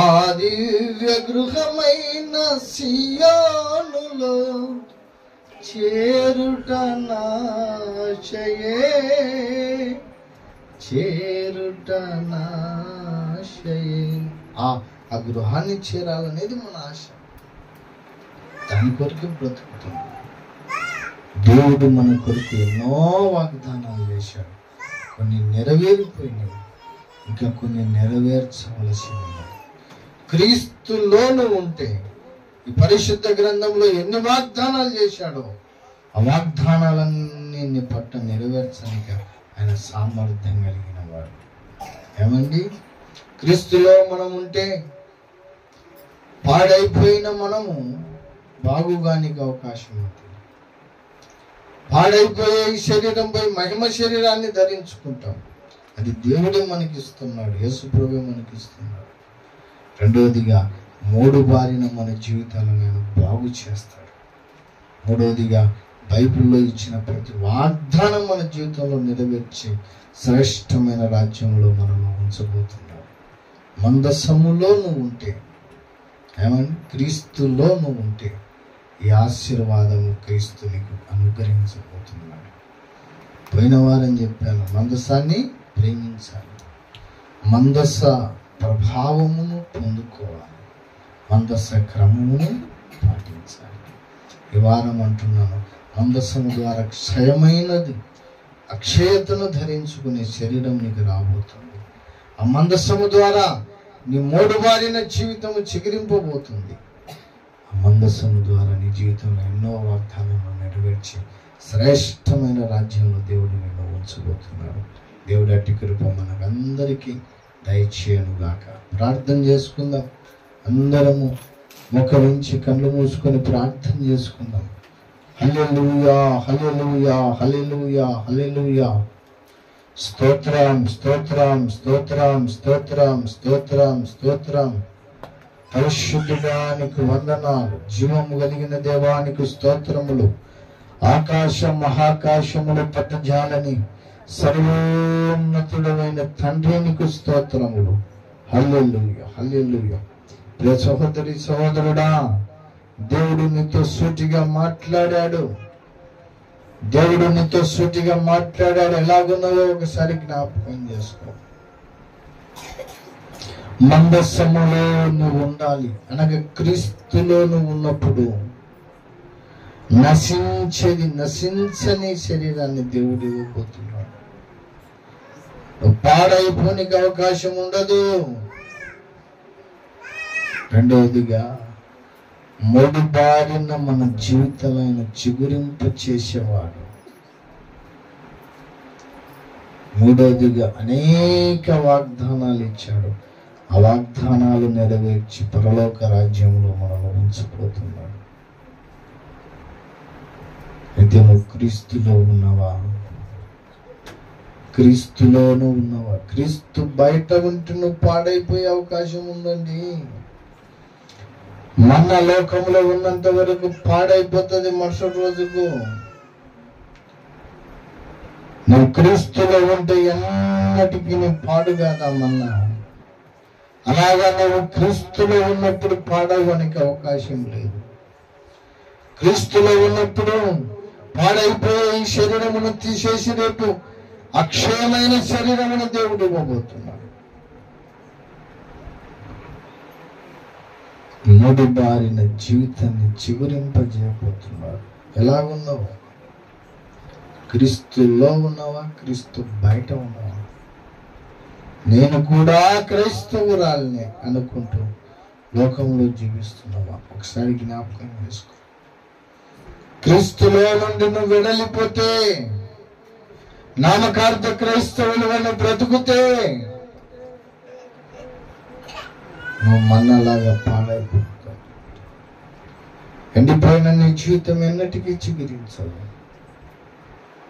ఆ దివ్య గృహమైన సియోనులో చేరుట నాశయే, చేరుట నాశయే. ఆ గృహాన్ని చేరాలనేది మన ఆశ. దాని కొరకు బ్రతుకుతుంది. దేవుడు మన కొరకు ఎన్నో వాగ్దానాలు చేశాడు. కొన్ని నెరవేరిపోయినాయి, ఇంకా కొన్ని నెరవేర్చవలసి ఉన్నాయి. క్రీస్తులోను ఉంటే ఈ పరిశుద్ధ గ్రంథంలో ఎన్ని వాగ్దానాలు చేశాడో ఆ వాగ్దానాలన్నీ నీ పట్ల నెరవేర్చడానికి ఆయన సామర్థ్యం కలిగిన వాడు. ఏమండి, క్రీస్తులో మనం ఉంటే పాడైపోయిన మనము బాగుగానికి అవకాశం ఉంది. పాడైపోయే ఈ శరీరంపై మహిమ శరీరాన్ని ధరించుకుంటాం. అది దేవుడే మనకిస్తున్నాడు, యేసు ప్రభువే మనకిస్తున్నాడు. రెండవదిగా మూడుబారిన మన జీవితాలను ఆయన బాగు చేస్తాడు. మూడవదిగా బైబిల్లో ఇచ్చిన ప్రతి వాగ్దానం మన జీవితంలో నెరవేర్చి శ్రేష్టమైన రాజ్యంలో మనల్ని ఉంచబోతున్నాడు. మందసములో నువ్వు ఉంటే, ఏమని క్రీస్తులో నువ్వు ఉంటే ఈ ఆశీర్వాదము క్రీస్తు నీకు అనుగ్రహించబోతున్నాడు. పోయిన వారం చెప్పాను, మందసాన్ని ప్రేమించాలి, మందస ప్రభావమును పొందుకోవాలి, మందస క్రమమును పాటించాలి. ఈ వారం అంటున్నాను, మందసము ద్వారా క్షయమైనది అక్షయతను ధరించుకునే శరీరం నీకు రాబోతుంది. ఆ మందసము ద్వారా నీ మూడుబారిన జీవితము చిగురింపబోతుంది. ఆ మందసము ద్వారా నీ జీవితంలో ఎన్నో వాగ్దానాలను నెరవేర్చి శ్రేష్టమైన రాజ్యంలో దేవుడు నిన్ను ఉంచబోతున్నాడు. దేవుడు అట్టి కృప మనకందరికీ దయచేయనుగాక. ప్రార్థన చేసుకుందాం. అందరము ముఖరించి కళ్ళు మూసుకొని ప్రార్థన చేసుకుందాం. హల్లెలూయా, హల్లెలూయా, హల్లెలూయా, హల్లెలూయా. స్తోత్రం, స్తోత్రం, స్తోత్రం, స్తోత్రం, స్తోత్రం, స్తోత్రం. పరిశుద్ధుడానికి వందనాలు. జీవము కలిగిన దేవానికి స్తోత్రములు. ఆకాశ మహాకాశములు పట్టజాలని సర్వోన్నతుడమైన తండ్రికి స్తోత్రములు. హల్లెలూయా, హల్లెలూయా. ప్రియ సహోదరి సహోదరుడా, దేవుడు నీతో సూటిగా మాట్లాడాడు. దేవుడు నీతో సూటిగా మాట్లాడాడు. ఎలాగున్నావో ఒకసారి జ్ఞాపకం చేసుకో. మందసములో నువ్వు ఉండాలి అనగా క్రీస్తులో నువ్వు ఉన్నప్పుడు నశించని శరీరాన్ని దేవుడు ఇవ్వబోతున్నాడు. పాడైపోనికి అవకాశం ఉండదు. రెండవదిగా మూడుబారిన మన జీవితాలను చిగురింప చేసేవాడు. మూడవదిగా అనేక వాగ్దానాలు ఇచ్చాడు. ఆ వాగ్దానాలు నెరవేర్చి పరలోక రాజ్యంలో మనల్ని ఉంచబోతున్నాడు. అయితే నువ్వు క్రీస్తులో ఉన్నవా? క్రీస్తులోనూ ఉన్నవా? క్రీస్తు బయట ఉంటే నువ్వు పాడైపోయే అవకాశం ఉందండి. మన లోకంలో ఉన్నంత వరకు పాడైపోతుంది. మరుసటి రోజుకు నువ్వు క్రీస్తులో ఉంటే ఎన్నటికీ నీ పాడు కాదా మన్నా. అలాగా నువ్వు క్రీస్తులో ఉన్నప్పుడు పాడవడానికి అవకాశం లేదు. క్రీస్తులో ఉన్నప్పుడు పాడైపోయే ఈ శరీరమును తీసేసి రేపు అక్షయమైన శరీరమును దేవుడు ఇవ్వబోతున్నాడు. మూడుబారిన జీవితాన్ని చిగురింపజేయబోతున్నాడు. ఎలాగున్నావు? క్రీస్తులో ఉన్నావా? క్రీస్తు బయట ఉన్నావా? నేను కూడా క్రైస్తవురాల్ని అనుకుంటూ లోకంలో జీవిస్తున్నావా? ఒకసారి జ్ఞాపకం చేసుకో. క్రీస్తులో నుండి నువ్వు వెడలిపోతే, నామకార్థ క్రైస్తవులు వాళ్ళు బ్రతుకుతే నువ్వు మన్నలాగా పాడైపోతావు. ఎండిపోయిన నీ జీవితం ఎన్నటికీ చిగురించదు.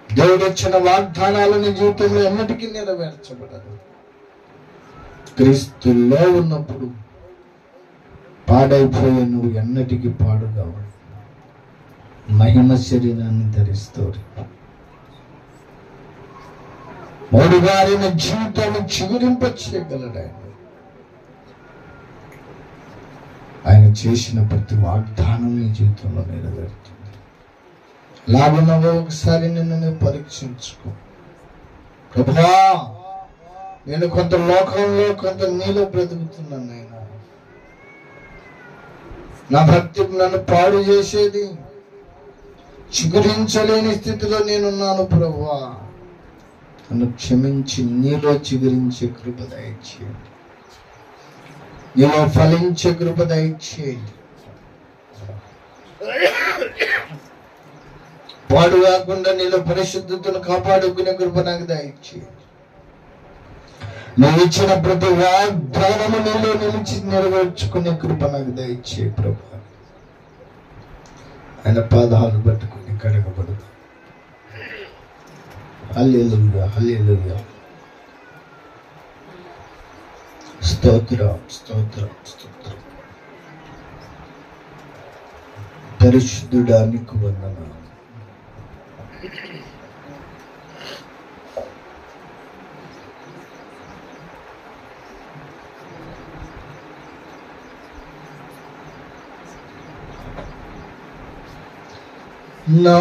దేవుడు వచ్చిన వాగ్దానాలు నీ జీవితంలో ఎన్నటికీ నెరవేర్చబడదు. క్రీస్తుల్లో ఉన్నప్పుడు పాడైపోయే నువ్వు ఎన్నటికీ పాడుగావు. మహిమ శరీరాన్ని ధరిస్తావు. మూడుగారిన జీవితాన్ని చిగురింప చేయగలడు ఆయన చేసిన ప్రతి వాగ్దానం నీ జీవితంలో నెరవేరుతుంది. లాభనవో ఒకసారి నిన్ను పరీక్షించుకో. ప్రభువా, నేను కొంత లోకంలో కొంత నీలో బ్రతుకుతున్నాను. నాయన, నా భక్తి నన్ను పాడు చేసేది, చిగురించలేని స్థితిలో నేనున్నాను ప్రభువా. నన్ను క్షమించి నీలో చిగురించే కృప దయచేయండి, నీలో ఫలించే కృప దయచేయండి. పాడు కాకుండా నీలో పరిశుద్ధతను కాపాడుకునే కృప నాకు దయచేయండి. నువ్వు ఇచ్చిన ప్రతి వాగ్దానము నీలో నిలిచి నెరవేర్చుకునే కృప నాకు దయచే ప్రభు. ఆయన పాదాలు పట్టుకుని కడగబడదు. హల్లెలూయా, హల్లెలూయా. స్తోత్రం, స్తోత్రం, స్తోత్రం. పరిశుద్ధుడా నీకు వందనాలు. నా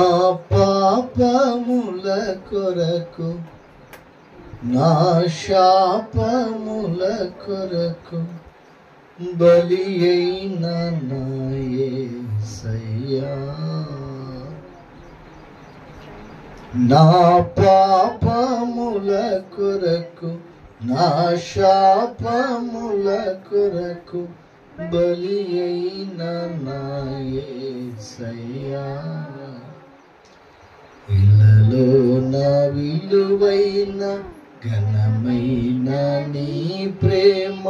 పాపముల కొరకు, నా శాపముల కొరకు బలి అయిన నా యేసయ్యా. నా పాపముల కొరకు, నా శాపముల కొరకు బలి అయిన నా యేసయ్యా. ఇలలో నా విలువైన ఘనమైన నీ ప్రేమ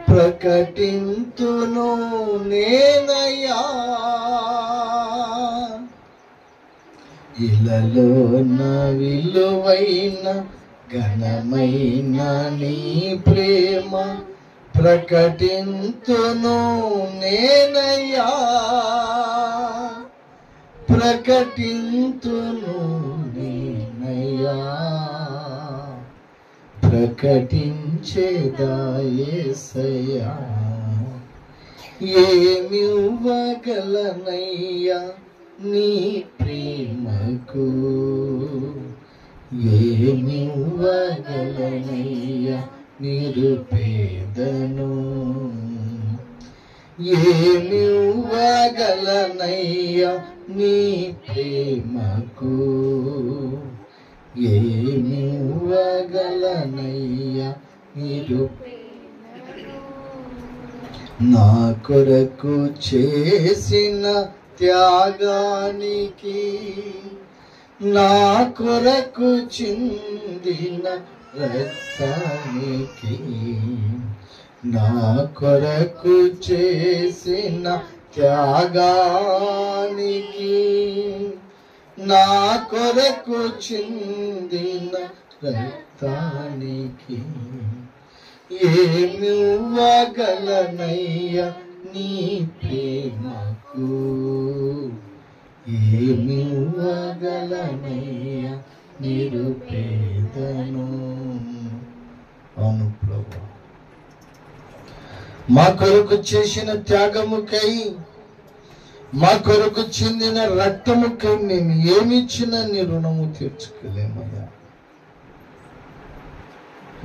ప్రకటింతును నేనయ్యా. ఇలలో నా విలువైన ఘనమైన నీ ప్రేమ ప్రకటింతును నేనయ్యా. ప్రకటింతును నేనయ్యా. ప్రకటించేదా యేసయ్యా. ఏమివ్వగలనయ్యా నీ ప్రేమకు, ఏమివ్వగలనయ్యా నిరుపేదను. ఏమివ్వగలనయ్యా నీ ప్రేమకు, ఏమివ్వగలనయ్యా నిరుపేదను. నా కొరకు చేసిన త్యాగానికి, నా కొరకు చిందిన రక్తానికి, నా కొరకు చేసిన త్యాగానికి, నా కొరకు చిందిన రక్తానికి ఏమివ్వగలనయ్యా నీ ప్రేమకు, ఏమివ్వగలనయ్యా నిరుపేదను. అవును ప్రభు, మా కొరకు చేసిన త్యాగముకై, మా కొరకు చెందిన రక్తముకై మేము ఏమిచ్చినా నీ రుణము తీర్చుకోలేమయ్యా.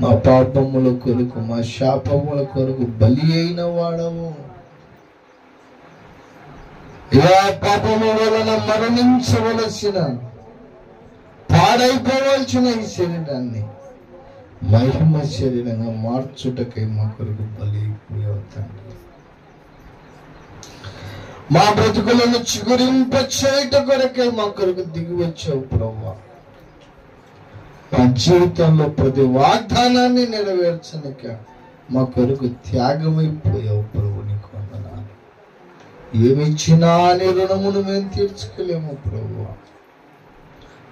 మా పాపముల కొరకు, మా శాపముల కొరకు బలి అయిన వాడము. ఇలా పాపము వలన మరణించవలసిన, పాడైపోవలసిన ఈ శరీరాన్ని మహిమ శరీరంగా మార్చుటకై మా కొరకు బలి అయిపోయావు తండ్రి. మా బ్రతుకులను చిగురింప చేయట కొరకై మా కొరకు దిగి వచ్చావు ప్రభువా. మా జీవితంలో ప్రతి వాగ్దానాన్ని నెరవేర్చనిక మా కొరకు త్యాగమైపోయావు ప్రభు. నీకు వందనాలు. ఏమిచ్చినా నీ రుణమును మేము తీర్చుకోలేము ప్రభువా.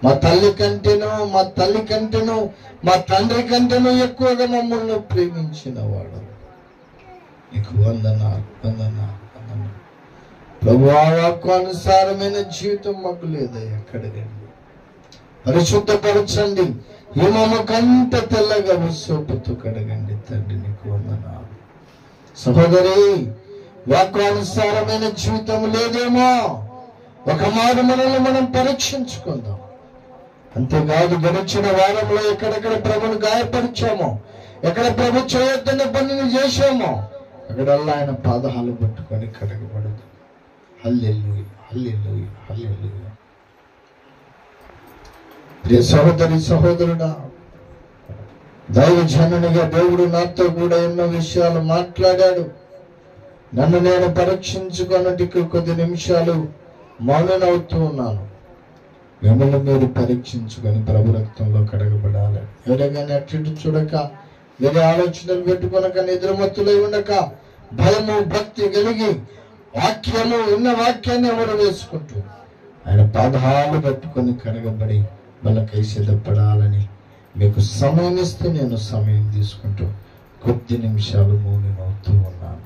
మా తల్లి కంటేనో, మా తల్లి కంటేనో, మా తండ్రి కంటేనో ఎక్కువగా మమ్మల్ని ప్రేమించిన వాడు. నీకు వందనాలు, వందనాలు, వందనాలు ప్రభువా. వాక్యానుసారమైన జీవితం మాకు లేదయ్యా. కడగండి, పరిశుద్ధపరచండి. హిమము కంట తెల్లగా సోపుతో కడగండి తండ్రి. నీకు వందనాలు. సహోదరి, వాక్యానుసారమైన జీవితం లేదేమో, ఒక మారు మనల్ని మనం పరీక్షించుకుందాం. అంతేకాదు, గడిచిన వారంలో ఎక్కడెక్కడ ప్రభుని గాయపరిచామో, ఎక్కడ ప్రభు చేయొద్దన్న పనిని చేశామో, అక్కడల్లా ఆయన పాదాలు పట్టుకొని కడగబడదు. హల్లెలూయా, హల్లెలూయా, హల్లెలూయా. ప్రియ సహోదరి, సహోదరుడా, దైవజనునిగా దేవుడు నాతో కూడా ఎన్నో విషయాలు మాట్లాడాడు. నన్ను నేను పరీక్షించుకున్నట్టుకు కొద్ది నిమిషాలు మౌననవుతూ ఉన్నాను. మిమ్మల్ని మీరు పరీక్షించుకొని ప్రభు రక్తంలో కడగబడాలి. ఎవరైనా అటు చూడక, వేరే ఆలోచనలు పెట్టుకొనక, నిద్రమత్తులై ఉండక, భయము భక్తి కలిగి వాక్యము ఉన్న వాక్యాన్ని ఎవరు వేసుకుంటూ ఆయన పాదాలు పట్టుకొని కడగబడి వాళ్ళకై సిద్ధపడాలని మీకు సమయం ఇస్తే నేను సమయం తీసుకుంటూ కొద్ది నిమిషాలు మౌనమవుతూ ఉన్నాను.